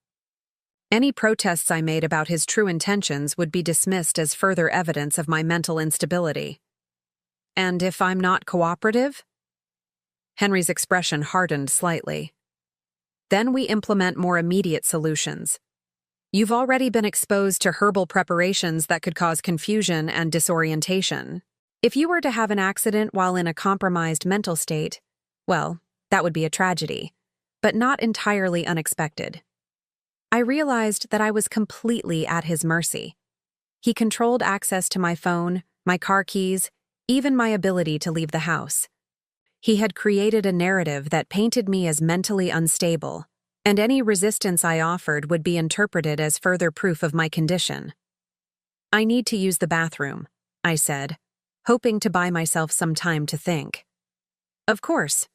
Any protests I made about his true intentions would be dismissed as further evidence of my mental instability. And if I'm not cooperative? Henry's expression hardened slightly. Then we implement more immediate solutions. You've already been exposed to herbal preparations that could cause confusion and disorientation. If you were to have an accident while in a compromised mental state, well, that would be a tragedy, but not entirely unexpected. I realized that I was completely at his mercy. He controlled access to my phone, my car keys, even my ability to leave the house. He had created a narrative that painted me as mentally unstable, and any resistance I offered would be interpreted as further proof of my condition. I need to use the bathroom, I said, hoping to buy myself some time to think. Of course,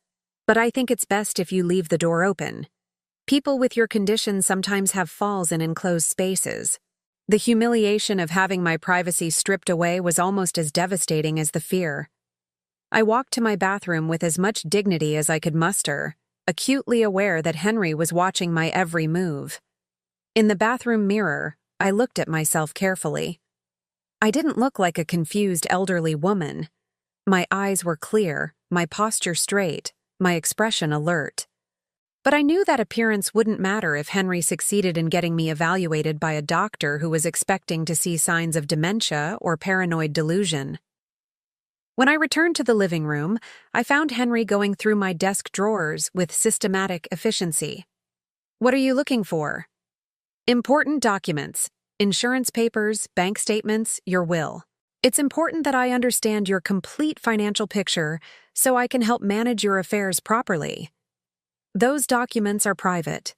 but I think it's best if you leave the door open. People with your condition sometimes have falls in enclosed spaces. The humiliation of having my privacy stripped away was almost as devastating as the fear. I walked to my bathroom with as much dignity as I could muster, acutely aware that Henry was watching my every move. In the bathroom mirror, I looked at myself carefully. I didn't look like a confused elderly woman. My eyes were clear, my posture straight, my expression alert. But I knew that appearance wouldn't matter if Henry succeeded in getting me evaluated by a doctor who was expecting to see signs of dementia or paranoid delusion. When I returned to the living room, I found Henry going through my desk drawers with systematic efficiency. "What are you looking for?" "Important documents, insurance papers, bank statements, your will. It's important that I understand your complete financial picture so I can help manage your affairs properly. Those documents are private."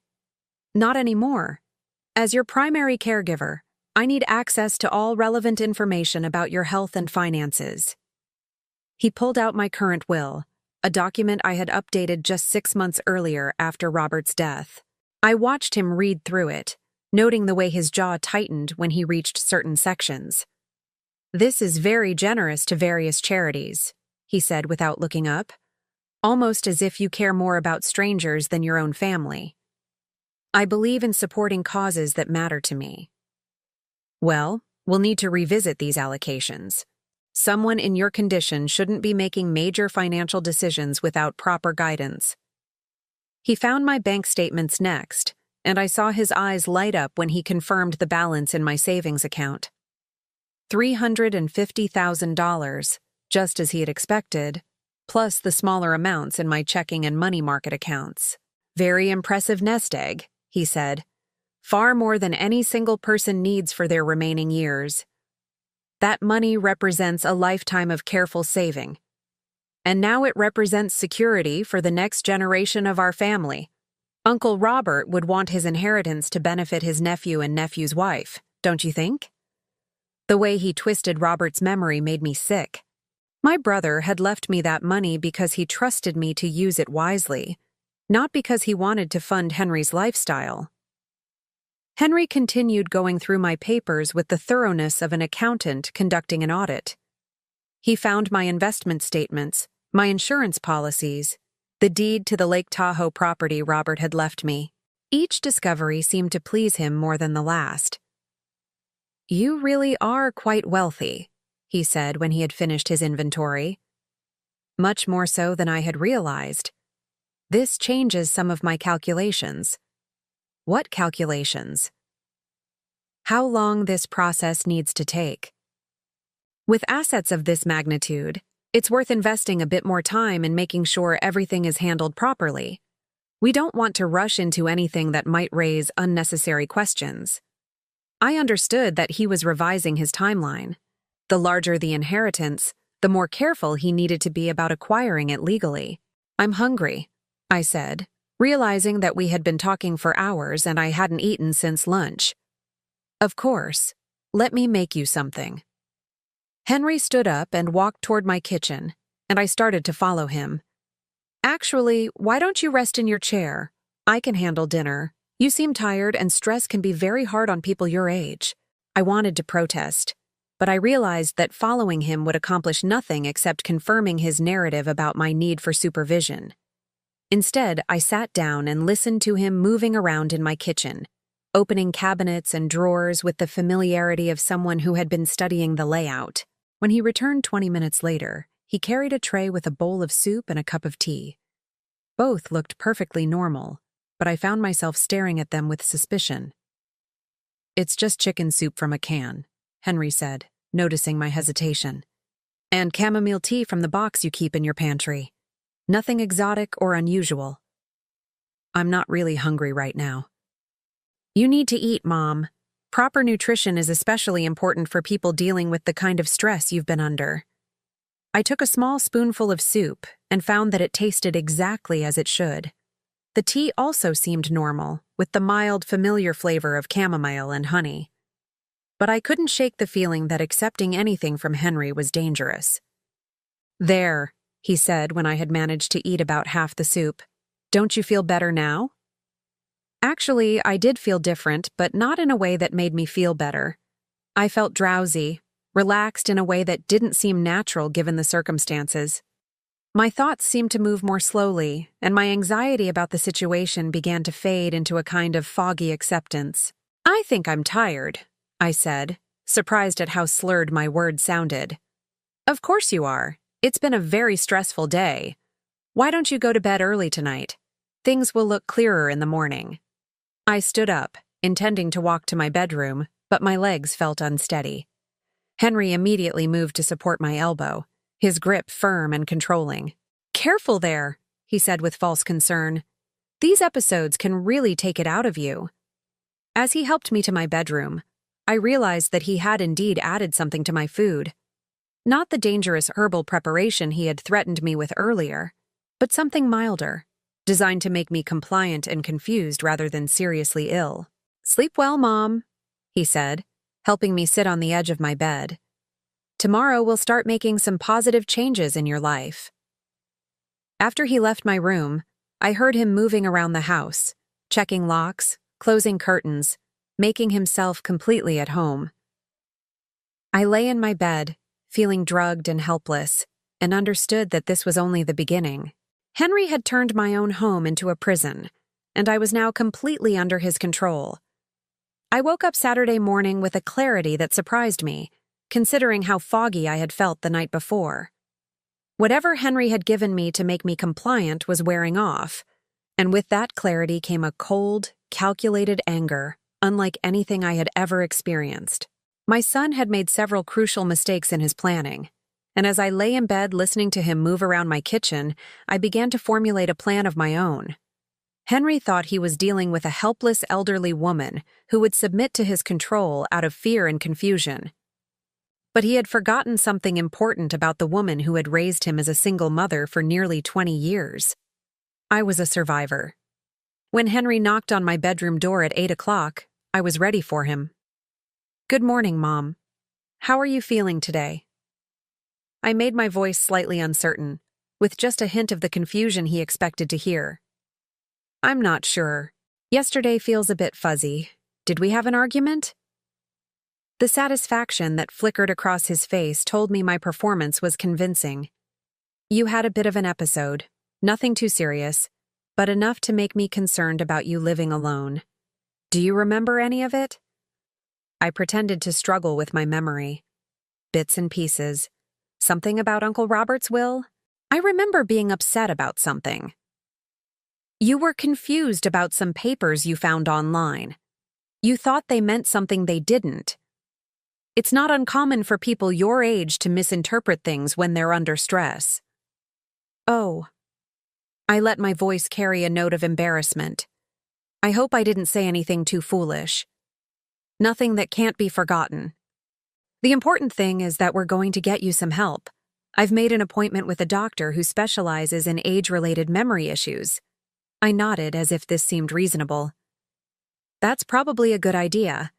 "Not anymore. As your primary caregiver, I need access to all relevant information about your health and finances." He pulled out my current will, a document I had updated just 6 months earlier after Robert's death. I watched him read through it, noting the way his jaw tightened when he reached certain sections. "This is very generous to various charities," he said without looking up, "almost as if you care more about strangers than your own family." "I believe in supporting causes that matter to me." "Well, we'll need to revisit these allocations. Someone in your condition shouldn't be making major financial decisions without proper guidance." He found my bank statements next, and I saw his eyes light up when he confirmed the balance in my savings account. $350,000, just as he had expected, plus the smaller amounts in my checking and money market accounts. "Very impressive nest egg," he said. "Far more than any single person needs for their remaining years. That money represents a lifetime of careful saving. And now it represents security for the next generation of our family. Uncle Robert would want his inheritance to benefit his nephew and nephew's wife, don't you think?" The way he twisted Robert's memory made me sick. My brother had left me that money because he trusted me to use it wisely, not because he wanted to fund Henry's lifestyle. Henry continued going through my papers with the thoroughness of an accountant conducting an audit. He found my investment statements, my insurance policies, the deed to the Lake Tahoe property Robert had left me. Each discovery seemed to please him more than the last. "You really are quite wealthy," he said when he had finished his inventory. "Much more so than I had realized. This changes some of my calculations." "What calculations?" "How long this process needs to take. With assets of this magnitude, it's worth investing a bit more time in making sure everything is handled properly. We don't want to rush into anything that might raise unnecessary questions." I understood that he was revising his timeline. The larger the inheritance, the more careful he needed to be about acquiring it legally. "I'm hungry," I said, realizing that we had been talking for hours and I hadn't eaten since lunch. "Of course. Let me make you something." Henry stood up and walked toward my kitchen, and I started to follow him. "Actually, why don't you rest in your chair? I can handle dinner. You seem tired, and stress can be very hard on people your age." I wanted to protest, but I realized that following him would accomplish nothing except confirming his narrative about my need for supervision. Instead, I sat down and listened to him moving around in my kitchen, opening cabinets and drawers with the familiarity of someone who had been studying the layout. When he returned 20 minutes later, he carried a tray with a bowl of soup and a cup of tea. Both looked perfectly normal, but I found myself staring at them with suspicion. "It's just chicken soup from a can," Henry said, noticing my hesitation. "And chamomile tea from the box you keep in your pantry. Nothing exotic or unusual." "I'm not really hungry right now." "You need to eat, Mom. Proper nutrition is especially important for people dealing with the kind of stress you've been under." I took a small spoonful of soup and found that it tasted exactly as it should. The tea also seemed normal, with the mild, familiar flavor of chamomile and honey. But I couldn't shake the feeling that accepting anything from Henry was dangerous. "There," he said when I had managed to eat about half the soup. "Don't you feel better now?" Actually, I did feel different, but not in a way that made me feel better. I felt drowsy, relaxed in a way that didn't seem natural given the circumstances. My thoughts seemed to move more slowly, and my anxiety about the situation began to fade into a kind of foggy acceptance. "I think I'm tired," I said, surprised at how slurred my words sounded. Of course you are. It's been a very stressful day. Why don't you go to bed early tonight? Things will look clearer in the morning. I stood up, intending to walk to my bedroom, but my legs felt unsteady. Henry immediately moved to support my elbow, his grip firm and controlling. Careful there, he said with false concern. These episodes can really take it out of you. As he helped me to my bedroom, I realized that he had indeed added something to my food. Not the dangerous herbal preparation he had threatened me with earlier, but something milder, designed to make me compliant and confused rather than seriously ill. Sleep well, Mom, he said, helping me sit on the edge of my bed. Tomorrow we'll start making some positive changes in your life. After he left my room, I heard him moving around the house, checking locks, closing curtains, making himself completely at home. I lay in my bed, feeling drugged and helpless, and understood that this was only the beginning. Henry had turned my own home into a prison, and I was now completely under his control. I woke up Saturday morning with a clarity that surprised me, considering how foggy I had felt the night before. Whatever Henry had given me to make me compliant was wearing off, and with that clarity came a cold, calculated anger, unlike anything I had ever experienced. My son had made several crucial mistakes in his planning, and as I lay in bed listening to him move around my kitchen, I began to formulate a plan of my own. Henry thought he was dealing with a helpless elderly woman who would submit to his control out of fear and confusion. But he had forgotten something important about the woman who had raised him as a single mother for nearly 20 years. I was a survivor. When Henry knocked on my bedroom door at 8 o'clock, I was ready for him. Good morning, Mom. How are you feeling today? I made my voice slightly uncertain, with just a hint of the confusion he expected to hear. I'm not sure. Yesterday feels a bit fuzzy. Did we have an argument? The satisfaction that flickered across his face told me my performance was convincing. You had a bit of an episode, nothing too serious, but enough to make me concerned about you living alone. Do you remember any of it? I pretended to struggle with my memory. Bits and pieces. Something about Uncle Robert's will? I remember being upset about something. You were confused about some papers you found online. You thought they meant something they didn't. It's not uncommon for people your age to misinterpret things when they're under stress. Oh. I let my voice carry a note of embarrassment. I hope I didn't say anything too foolish. Nothing that can't be forgotten. The important thing is that we're going to get you some help. I've made an appointment with a doctor who specializes in age-related memory issues. I nodded as if this seemed reasonable. That's probably a good idea.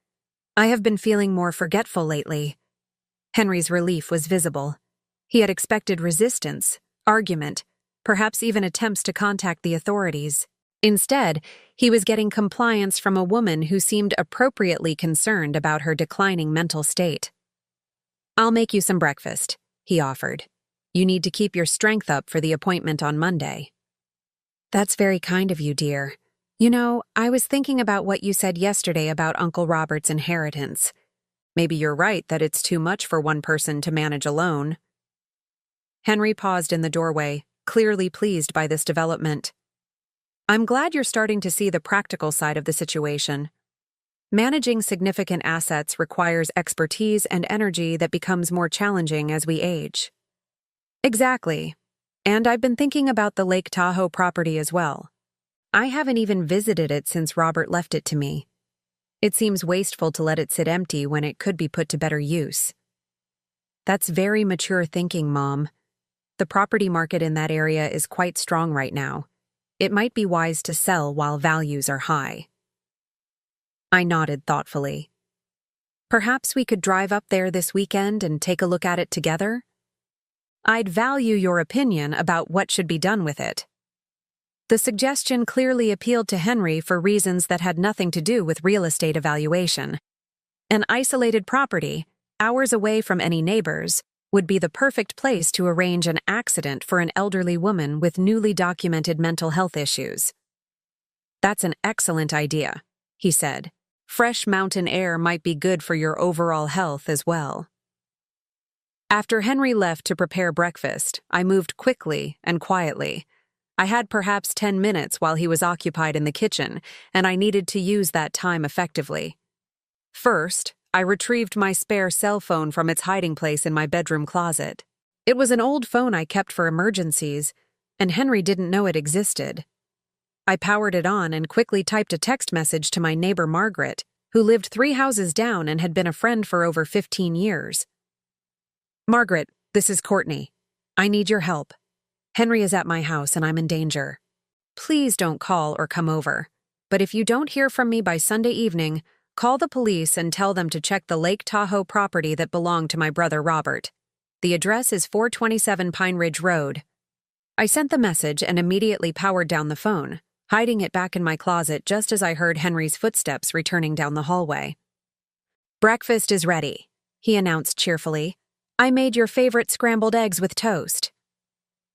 I have been feeling more forgetful lately. Henry's relief was visible. He had expected resistance, argument, perhaps even attempts to contact the authorities. Instead, he was getting compliance from a woman who seemed appropriately concerned about her declining mental state. I'll make you some breakfast, he offered. You need to keep your strength up for the appointment on Monday. That's very kind of you, dear. You know, I was thinking about what you said yesterday about Uncle Robert's inheritance. Maybe you're right that it's too much for one person to manage alone. Henry paused in the doorway, clearly pleased by this development. I'm glad you're starting to see the practical side of the situation. Managing significant assets requires expertise and energy that becomes more challenging as we age. Exactly. And I've been thinking about the Lake Tahoe property as well. I haven't even visited it since Robert left it to me. It seems wasteful to let it sit empty when it could be put to better use. That's very mature thinking, Mom. The property market in that area is quite strong right now. It might be wise to sell while values are high. I nodded thoughtfully. Perhaps we could drive up there this weekend and take a look at it together? I'd value your opinion about what should be done with it. The suggestion clearly appealed to Henry for reasons that had nothing to do with real estate evaluation. An isolated property, hours away from any neighbors, would be the perfect place to arrange an accident for an elderly woman with newly documented mental health issues. That's an excellent idea, he said, Fresh mountain air might be good for your overall health as well. After Henry left to prepare breakfast, I moved quickly and quietly. I had perhaps 10 minutes while he was occupied in the kitchen, and I needed to use that time effectively. First, I retrieved my spare cell phone from its hiding place in my bedroom closet. It was an old phone I kept for emergencies, and Henry didn't know it existed. I powered it on and quickly typed a text message to my neighbor Margaret, who lived 3 houses down and had been a friend for over 15 years. "Margaret, this is Courtney. I need your help. Henry is at my house and I'm in danger. Please don't call or come over. But if you don't hear from me by Sunday evening, call the police and tell them to check the Lake Tahoe property that belonged to my brother Robert. The address is 427 Pine Ridge Road." I sent the message and immediately powered down the phone, hiding it back in my closet just as I heard Henry's footsteps returning down the hallway. "Breakfast is ready," he announced cheerfully. "I made your favorite scrambled eggs with toast."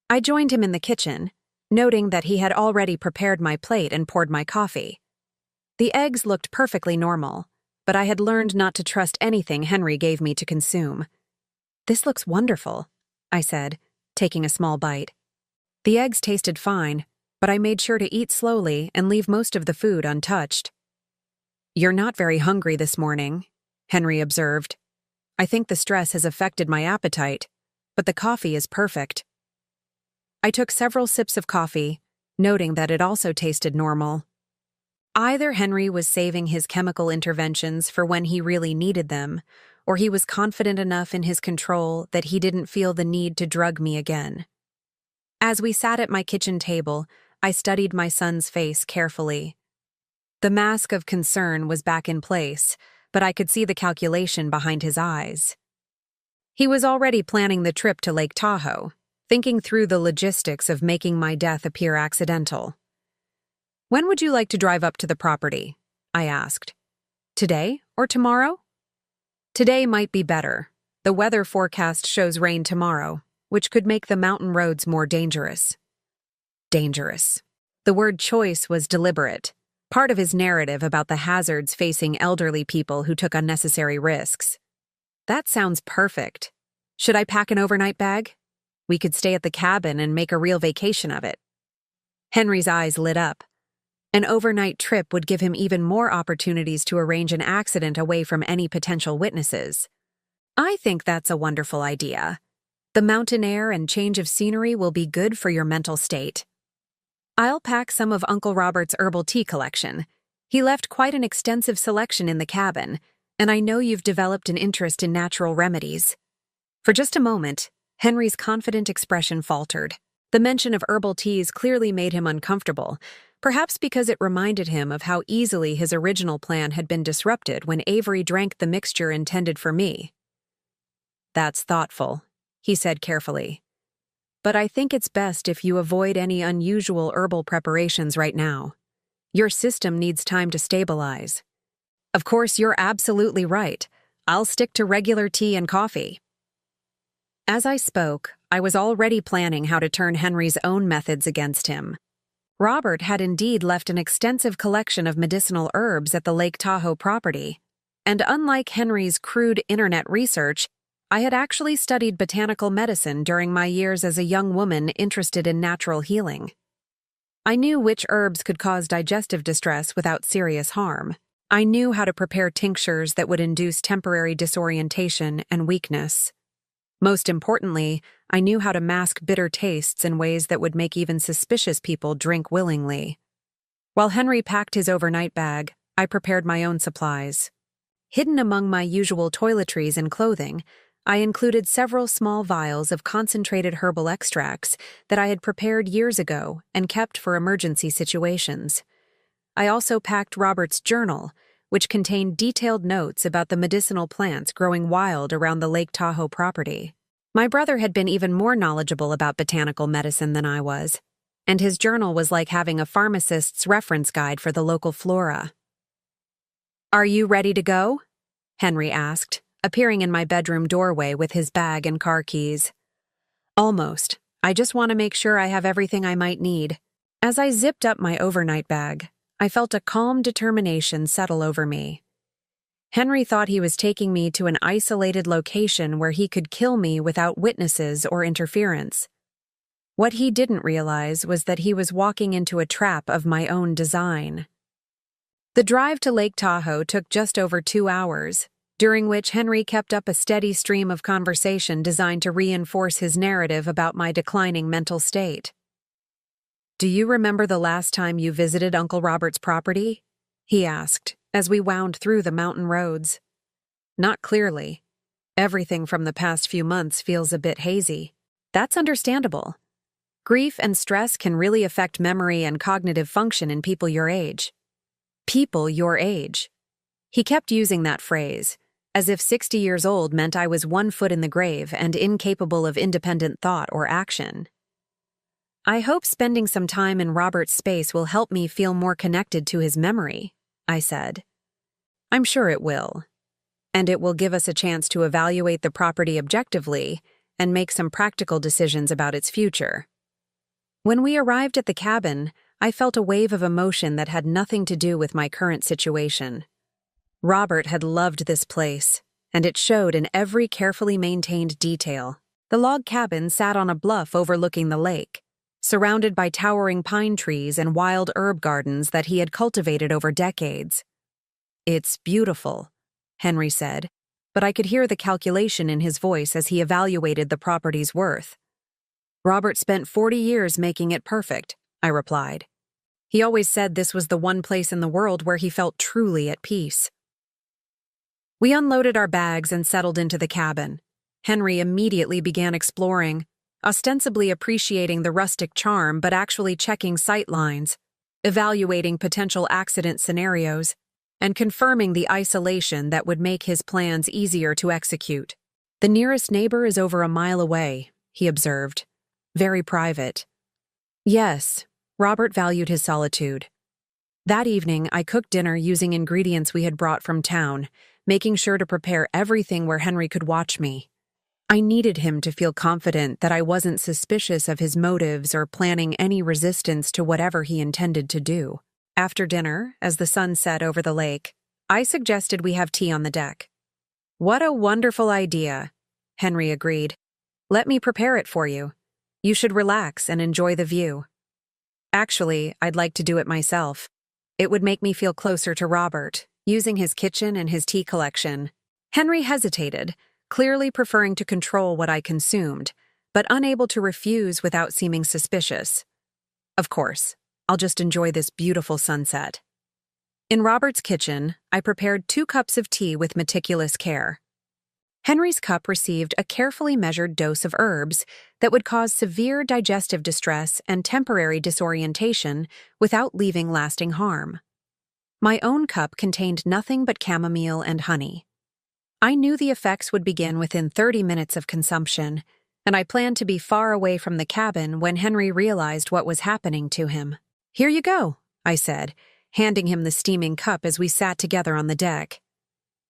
I joined him in the kitchen, noting that he had already prepared my plate and poured my coffee. The eggs looked perfectly normal, but I had learned not to trust anything Henry gave me to consume. "This looks wonderful," I said, taking a small bite. The eggs tasted fine, but I made sure to eat slowly and leave most of the food untouched. "You're not very hungry this morning," Henry observed. "I think the stress has affected my appetite, but the coffee is perfect." I took several sips of coffee, noting that it also tasted normal. Either Henry was saving his chemical interventions for when he really needed them, or he was confident enough in his control that he didn't feel the need to drug me again. As we sat at my kitchen table, I studied my son's face carefully. The mask of concern was back in place, but I could see the calculation behind his eyes. He was already planning the trip to Lake Tahoe, thinking through the logistics of making my death appear accidental. "When would you like to drive up to the property?" I asked. "Today or tomorrow?" "Today might be better. The weather forecast shows rain tomorrow, which could make the mountain roads more dangerous." Dangerous. The word choice was deliberate, part of his narrative about the hazards facing elderly people who took unnecessary risks. "That sounds perfect. Should I pack an overnight bag? We could stay at the cabin and make a real vacation of it." Henry's eyes lit up. An overnight trip would give him even more opportunities to arrange an accident away from any potential witnesses. "I think that's a wonderful idea. The mountain air and change of scenery will be good for your mental state. I'll pack some of Uncle Robert's herbal tea collection. He left quite an extensive selection in the cabin, and I know you've developed an interest in natural remedies." For just a moment, Henry's confident expression faltered. The mention of herbal teas clearly made him uncomfortable, perhaps because it reminded him of how easily his original plan had been disrupted when Avery drank the mixture intended for me. "That's thoughtful," he said carefully. "But I think it's best if you avoid any unusual herbal preparations right now. Your system needs time to stabilize." "Of course, you're absolutely right. I'll stick to regular tea and coffee." As I spoke, I was already planning how to turn Henry's own methods against him. Robert had indeed left an extensive collection of medicinal herbs at the Lake Tahoe property, and unlike Henry's crude internet research, I had actually studied botanical medicine during my years as a young woman interested in natural healing. I knew which herbs could cause digestive distress without serious harm. I knew how to prepare tinctures that would induce temporary disorientation and weakness. Most importantly, I knew how to mask bitter tastes in ways that would make even suspicious people drink willingly. While Henry packed his overnight bag, I prepared my own supplies. Hidden among my usual toiletries and clothing, I included several small vials of concentrated herbal extracts that I had prepared years ago and kept for emergency situations. I also packed Robert's journal, which contained detailed notes about the medicinal plants growing wild around the Lake Tahoe property. My brother had been even more knowledgeable about botanical medicine than I was, and his journal was like having a pharmacist's reference guide for the local flora. "Are you ready to go?" Henry asked, appearing in my bedroom doorway with his bag and car keys. "Almost. I just want to make sure I have everything I might need." As I zipped up my overnight bag, I felt a calm determination settle over me. Henry thought he was taking me to an isolated location where he could kill me without witnesses or interference. What he didn't realize was that he was walking into a trap of my own design. The drive to Lake Tahoe took just over 2 hours, during which Henry kept up a steady stream of conversation designed to reinforce his narrative about my declining mental state. "Do you remember the last time you visited Uncle Robert's property?" he asked, as we wound through the mountain roads. "Not clearly. Everything from the past few months feels a bit hazy." "That's understandable. Grief and stress can really affect memory and cognitive function in people your age." People your age. He kept using that phrase, as if 60 years old meant I was 1 foot in the grave and incapable of independent thought or action. "I hope spending some time in Robert's space will help me feel more connected to his memory," I said. "I'm sure it will. And it will give us a chance to evaluate the property objectively and make some practical decisions about its future." When we arrived at the cabin, I felt a wave of emotion that had nothing to do with my current situation. Robert had loved this place, and it showed in every carefully maintained detail. The log cabin sat on a bluff overlooking the lake, surrounded by towering pine trees and wild herb gardens that he had cultivated over decades. "It's beautiful," Henry said, but I could hear the calculation in his voice as he evaluated the property's worth. "Robert spent 40 years making it perfect," I replied. "He always said this was the one place in the world where he felt truly at peace." We unloaded our bags and settled into the cabin. Henry immediately began exploring, ostensibly appreciating the rustic charm but actually checking sight lines, evaluating potential accident scenarios, and confirming the isolation that would make his plans easier to execute. "The nearest neighbor is over a mile away," he observed. "Very private." Yes, Robert valued his solitude. That evening, I cooked dinner using ingredients we had brought from town, making sure to prepare everything where Henry could watch me. I needed him to feel confident that I wasn't suspicious of his motives or planning any resistance to whatever he intended to do. After dinner, as the sun set over the lake, I suggested we have tea on the deck. "What a wonderful idea," Henry agreed. "Let me prepare it for you. You should relax and enjoy the view." "Actually, I'd like to do it myself. It would make me feel closer to Robert, using his kitchen and his tea collection." Henry hesitated, clearly preferring to control what I consumed, but unable to refuse without seeming suspicious. "Of course, I'll just enjoy this beautiful sunset." In Robert's kitchen, I prepared 2 cups of tea with meticulous care. Henry's cup received a carefully measured dose of herbs that would cause severe digestive distress and temporary disorientation without leaving lasting harm. My own cup contained nothing but chamomile and honey. I knew the effects would begin within 30 minutes of consumption, and I planned to be far away from the cabin when Henry realized what was happening to him. "Here you go," I said, handing him the steaming cup as we sat together on the deck.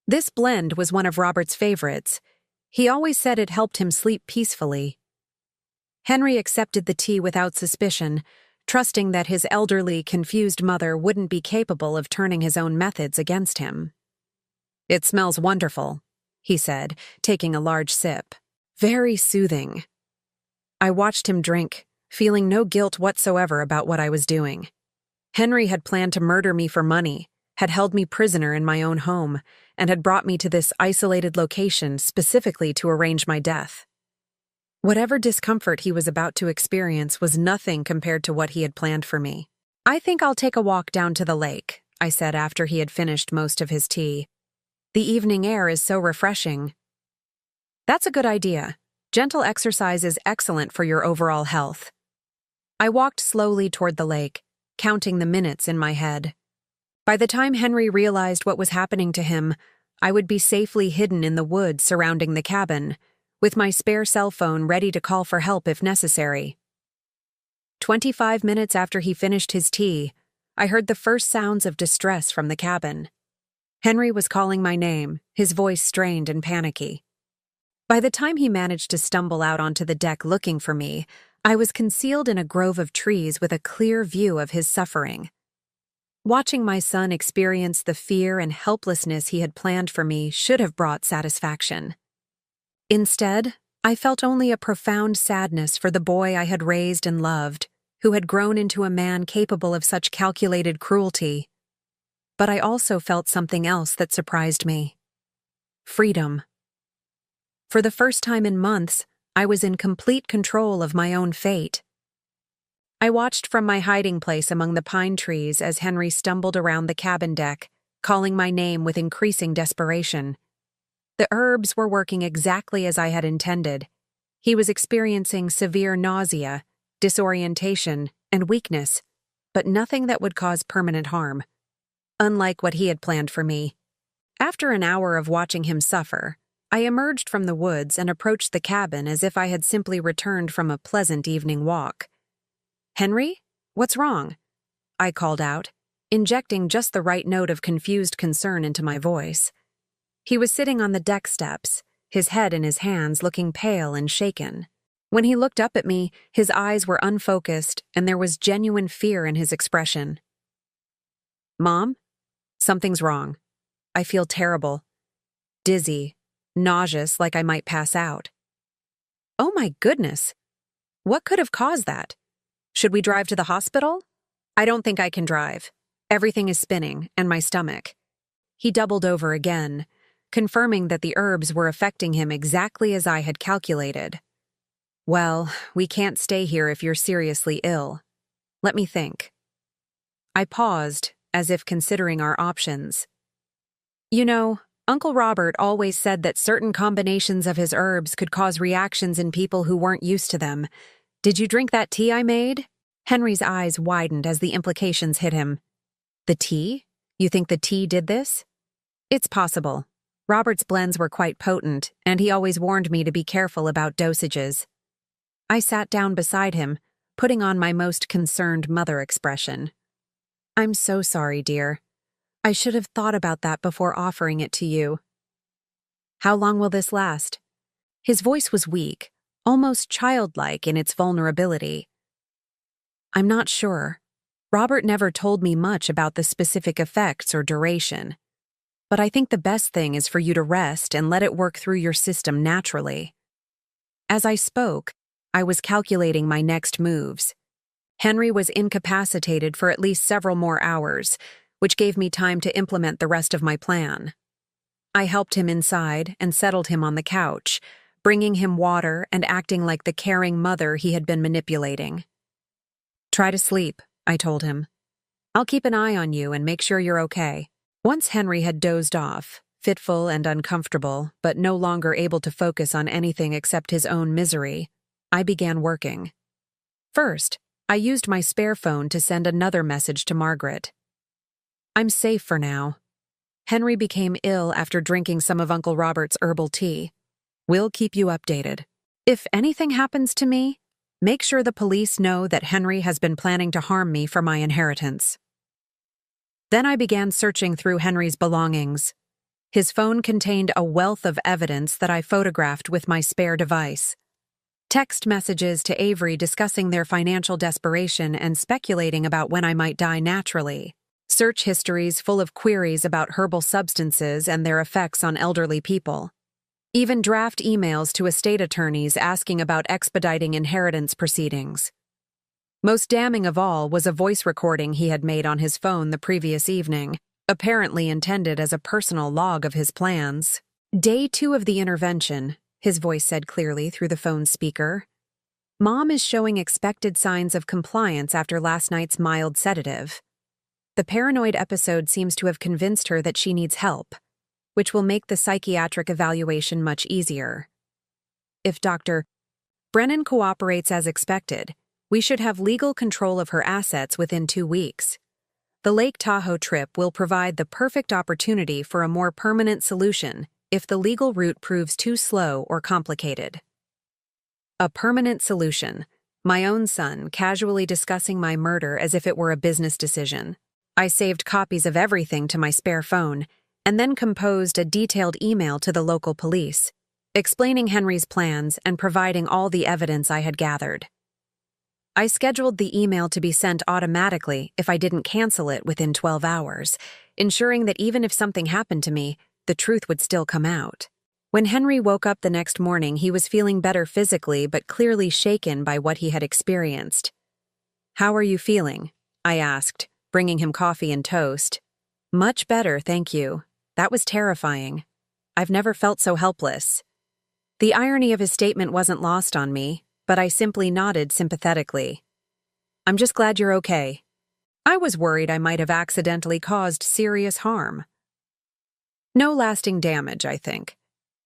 This blend was one of Robert's favorites. He always said it helped him sleep peacefully. Henry accepted the tea without suspicion, trusting that his elderly, confused mother wouldn't be capable of turning his own methods against him. "It smells wonderful," he said, taking a large sip. "Very soothing." I watched him drink, feeling no guilt whatsoever about what I was doing. Henry had planned to murder me for money, had held me prisoner in my own home, and had brought me to this isolated location specifically to arrange my death. Whatever discomfort he was about to experience was nothing compared to what he had planned for me. "I think I'll take a walk down to the lake," I said after he had finished most of his tea. "The evening air is so refreshing." "That's a good idea. Gentle exercise is excellent for your overall health." I walked slowly toward the lake, counting the minutes in my head. By the time Henry realized what was happening to him, I would be safely hidden in the woods surrounding the cabin, with my spare cell phone ready to call for help if necessary. 25 minutes after he finished his tea, I heard the first sounds of distress from the cabin. Henry was calling my name, his voice strained and panicky. By the time he managed to stumble out onto the deck looking for me, I was concealed in a grove of trees with a clear view of his suffering. Watching my son experience the fear and helplessness he had planned for me should have brought satisfaction. Instead, I felt only a profound sadness for the boy I had raised and loved, who had grown into a man capable of such calculated cruelty. But I also felt something else that surprised me. Freedom. For the first time in months, I was in complete control of my own fate. I watched from my hiding place among the pine trees as Henry stumbled around the cabin deck, calling my name with increasing desperation. The herbs were working exactly as I had intended. He was experiencing severe nausea, disorientation, and weakness, but nothing that would cause permanent harm. Unlike what he had planned for me. After an hour of watching him suffer, I emerged from the woods and approached the cabin as if I had simply returned from a pleasant evening walk. "Henry, what's wrong?" I called out, injecting just the right note of confused concern into my voice. He was sitting on the deck steps, his head in his hands, looking pale and shaken. When he looked up at me, his eyes were unfocused and there was genuine fear in his expression. "Mom, something's wrong. I feel terrible. Dizzy, nauseous, like I might pass out." "Oh my goodness! What could have caused that? Should we drive to the hospital?" "I don't think I can drive. Everything is spinning, and my stomach." He doubled over again, confirming that the herbs were affecting him exactly as I had calculated. "Well, we can't stay here if you're seriously ill. Let me think." I paused, as if considering our options. "You know, Uncle Robert always said that certain combinations of his herbs could cause reactions in people who weren't used to them. Did you drink that tea I made?" Henry's eyes widened as the implications hit him. "The tea? You think the tea did this?" "It's possible. Robert's blends were quite potent, and he always warned me to be careful about dosages." I sat down beside him, putting on my most concerned mother expression. "I'm so sorry, dear. I should have thought about that before offering it to you." "How long will this last?" His voice was weak, almost childlike in its vulnerability. "I'm not sure. Robert never told me much about the specific effects or duration. But I think the best thing is for you to rest and let it work through your system naturally." As I spoke, I was calculating my next moves. Henry was incapacitated for at least several more hours, which gave me time to implement the rest of my plan. I helped him inside and settled him on the couch, bringing him water and acting like the caring mother he had been manipulating. "Try to sleep," I told him. "I'll keep an eye on you and make sure you're okay." Once Henry had dozed off, fitful and uncomfortable, but no longer able to focus on anything except his own misery, I began working. First, I used my spare phone to send another message to Margaret. "I'm safe for now. Henry became ill after drinking some of Uncle Robert's herbal tea. We'll keep you updated. If anything happens to me, make sure the police know that Henry has been planning to harm me for my inheritance." Then I began searching through Henry's belongings. His phone contained a wealth of evidence that I photographed with my spare device. Text messages to Avery discussing their financial desperation and speculating about when I might die naturally. Search histories full of queries about herbal substances and their effects on elderly people. Even draft emails to estate attorneys asking about expediting inheritance proceedings. Most damning of all was a voice recording he had made on his phone the previous evening, apparently intended as a personal log of his plans. "Day 2 of the intervention," his voice said clearly through the phone speaker. "Mom is showing expected signs of compliance after last night's mild sedative. The paranoid episode seems to have convinced her that she needs help, which will make the psychiatric evaluation much easier. If Dr. Brennan cooperates as expected, we should have legal control of her assets within 2 weeks. The Lake Tahoe trip will provide the perfect opportunity for a more permanent solution if the legal route proves too slow or complicated." A permanent solution. My own son casually discussing my murder as if it were a business decision. I saved copies of everything to my spare phone and then composed a detailed email to the local police, explaining Henry's plans and providing all the evidence I had gathered. I scheduled the email to be sent automatically if I didn't cancel it within 12 hours, ensuring that even if something happened to me, the truth would still come out. When Henry woke up the next morning, he was feeling better physically but clearly shaken by what he had experienced. "How are you feeling?" I asked, bringing him coffee and toast. "Much better, thank you. That was terrifying. I've never felt so helpless." The irony of his statement wasn't lost on me, but I simply nodded sympathetically. "I'm just glad you're okay. I was worried I might have accidentally caused serious harm." No lasting damage, I think.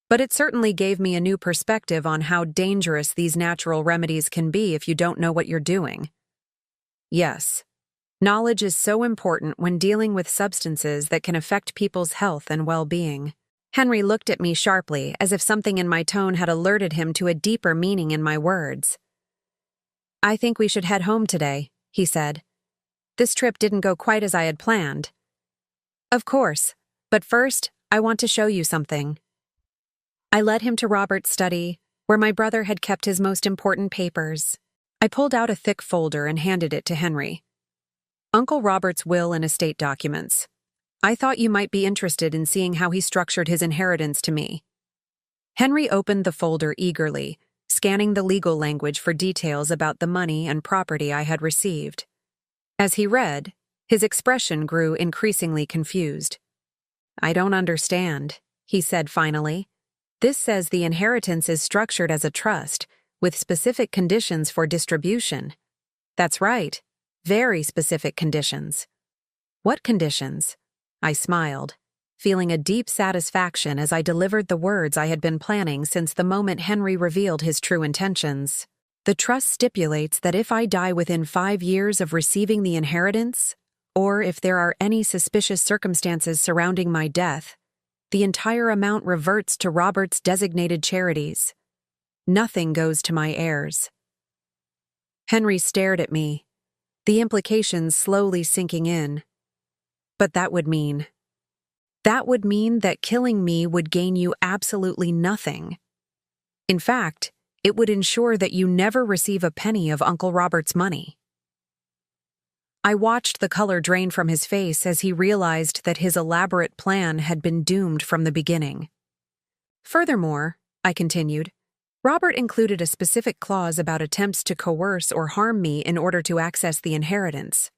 But it certainly gave me a new perspective on how dangerous these natural remedies can be if you don't know what you're doing. Yes, knowledge is so important when dealing with substances that can affect people's health and well-being. Henry looked at me sharply, as if something in my tone had alerted him to a deeper meaning in my words. "I think we should head home today," he said. "This trip didn't go quite as I had planned." "Of course, but first, I want to show you something." I led him to Robert's study, where my brother had kept his most important papers. I pulled out a thick folder and handed it to Henry. "Uncle Robert's will and estate documents. I thought you might be interested in seeing how he structured his inheritance to me." Henry opened the folder eagerly, scanning the legal language for details about the money and property I had received. As he read, his expression grew increasingly confused. "I don't understand," he said finally. "This says the inheritance is structured as a trust, with specific conditions for distribution." "That's right. Very specific conditions." "What conditions?" I smiled, feeling a deep satisfaction as I delivered the words I had been planning since the moment Henry revealed his true intentions. "The trust stipulates that if I die within 5 years of receiving the inheritance, or if there are any suspicious circumstances surrounding my death, the entire amount reverts to Robert's designated charities. Nothing goes to my heirs." Henry stared at me, the implications slowly sinking in. "But that would mean that killing me would gain you absolutely nothing. In fact, it would ensure that you never receive a penny of Uncle Robert's money." I watched the color drain from his face as he realized that his elaborate plan had been doomed from the beginning. "Furthermore," I continued, "Robert included a specific clause about attempts to coerce or harm me in order to access the inheritance.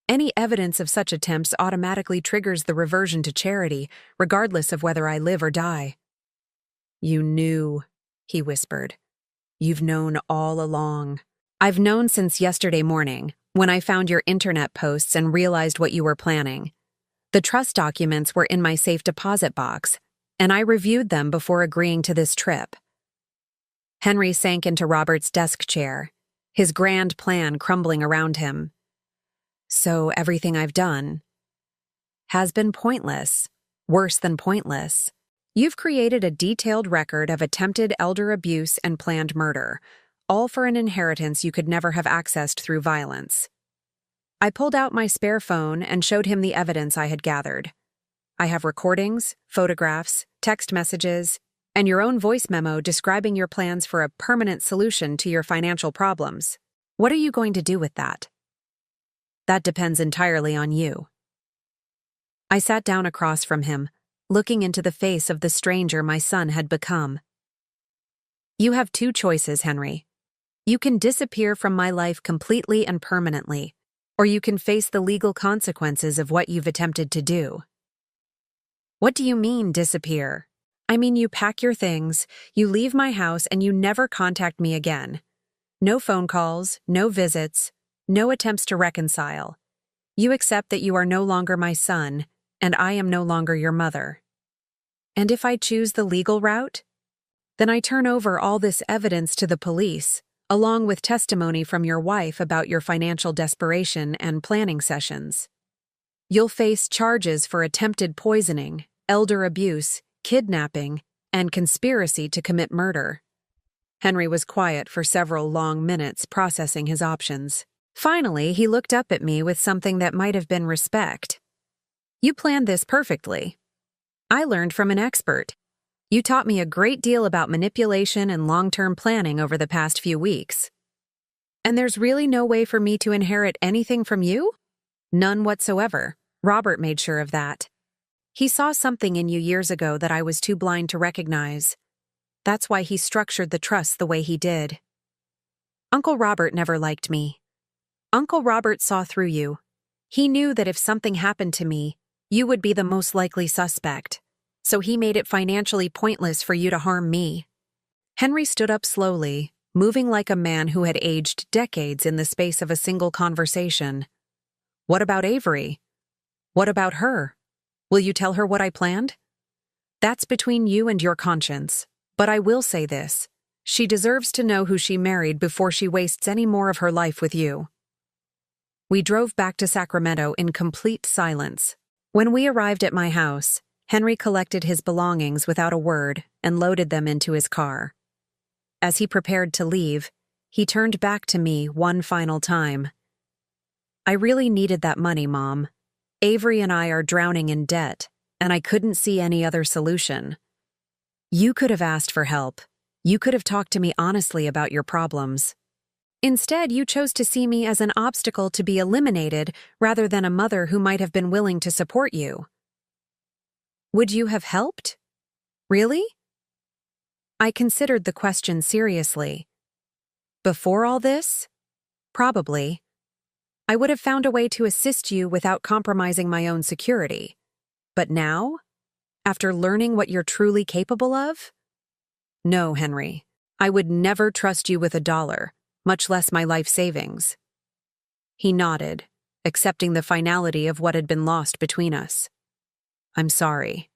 Any evidence of such attempts automatically triggers the reversion to charity, regardless of whether I live or die." "You knew," he whispered. "You've known all along." "I've known since yesterday morning, when I found your internet posts and realized what you were planning. The trust documents were in my safe deposit box, and I reviewed them before agreeing to this trip." Henry sank into Robert's desk chair, his grand plan crumbling around him. "So everything I've done has been pointless, worse than pointless. You've created a detailed record of attempted elder abuse and planned murder, all for an inheritance you could never have accessed through violence." I pulled out my spare phone and showed him the evidence I had gathered. "I have recordings, photographs, text messages, and your own voice memo describing your plans for a permanent solution to your financial problems. What are you going to do with that?" "That depends entirely on you." I sat down across from him, looking into the face of the stranger my son had become. "You have 2 choices, Henry. You can disappear from my life completely and permanently, or you can face the legal consequences of what you've attempted to do." "What do you mean, disappear?" "I mean you pack your things, you leave my house, and you never contact me again. No phone calls, no visits, no attempts to reconcile. You accept that you are no longer my son, and I am no longer your mother." "And if I choose the legal route?" "Then I turn over all this evidence to the police, along with testimony from your wife about your financial desperation and planning sessions. You'll face charges for attempted poisoning, elder abuse, kidnapping, and conspiracy to commit murder." Henry was quiet for several long minutes, processing his options. Finally, he looked up at me with something that might have been respect. "You planned this perfectly. I learned from an expert. You taught me a great deal about manipulation and long-term planning over the past few weeks." And there's really no way for me to inherit anything from you? None whatsoever. Robert made sure of that. He saw something in you years ago that I was too blind to recognize. That's why he structured the trust the way he did. Uncle Robert never liked me. Uncle Robert saw through you. He knew that if something happened to me, you would be the most likely suspect. So he made it financially pointless for you to harm me. Henry stood up slowly, moving like a man who had aged decades in the space of a single conversation. What about Avery? What about her? Will you tell her what I planned? That's between you and your conscience. But I will say this. She deserves to know who she married before she wastes any more of her life with you. We drove back to Sacramento in complete silence. When we arrived at my house, Henry collected his belongings without a word and loaded them into his car. As he prepared to leave, he turned back to me one final time. I really needed that money, Mom. Avery and I are drowning in debt, and I couldn't see any other solution. You could have asked for help. You could have talked to me honestly about your problems. Instead, you chose to see me as an obstacle to be eliminated rather than a mother who might have been willing to support you. Would you have helped? Really? I considered the question seriously. Before all this? Probably. I would have found a way to assist you without compromising my own security. But now? After learning what you're truly capable of? No, Henry. I would never trust you with $1, much less my life savings. He nodded, accepting the finality of what had been lost between us. I'm sorry.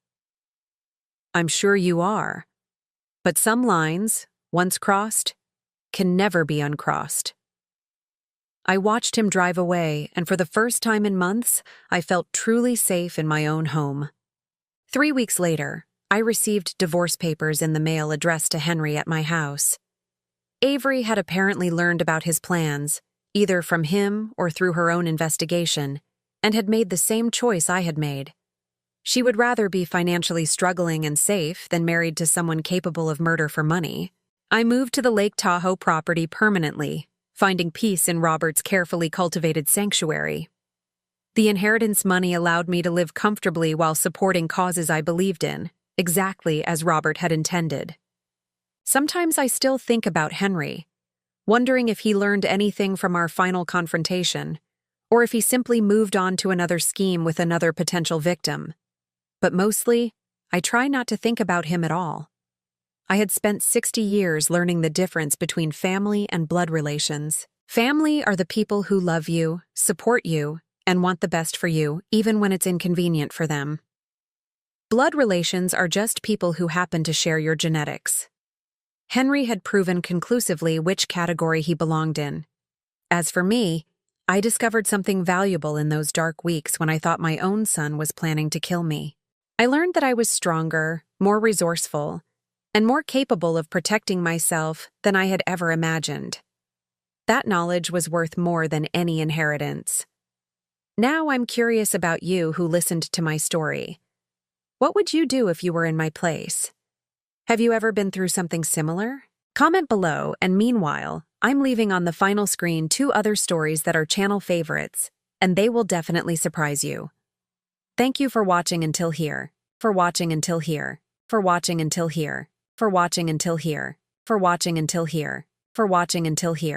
I'm sure you are. But some lines, once crossed, can never be uncrossed. I watched him drive away, and for the first time in months, I felt truly safe in my own home. 3 weeks later, I received divorce papers in the mail addressed to Henry at my house. Avery had apparently learned about his plans, either from him or through her own investigation, and had made the same choice I had made. She would rather be financially struggling and safe than married to someone capable of murder for money. I moved to the Lake Tahoe property permanently, finding peace in Robert's carefully cultivated sanctuary. The inheritance money allowed me to live comfortably while supporting causes I believed in, exactly as Robert had intended. Sometimes I still think about Henry, wondering if he learned anything from our final confrontation, or if he simply moved on to another scheme with another potential victim. But mostly, I try not to think about him at all. I had spent 60 years learning the difference between family and blood relations. Family are the people who love you, support you, and want the best for you, even when it's inconvenient for them. Blood relations are just people who happen to share your genetics. Henry had proven conclusively which category he belonged in. As for me, I discovered something valuable in those dark weeks when I thought my own son was planning to kill me. I learned that I was stronger, more resourceful, and more capable of protecting myself than I had ever imagined. That knowledge was worth more than any inheritance. Now I'm curious about you who listened to my story. What would you do if you were in my place? Have you ever been through something similar? Comment below, and meanwhile, I'm leaving on the final screen 2 other stories that are channel favorites, and they will definitely surprise you. Thank you for watching until here, for watching until here, for watching until here, for watching until here, for watching until here, for watching until here.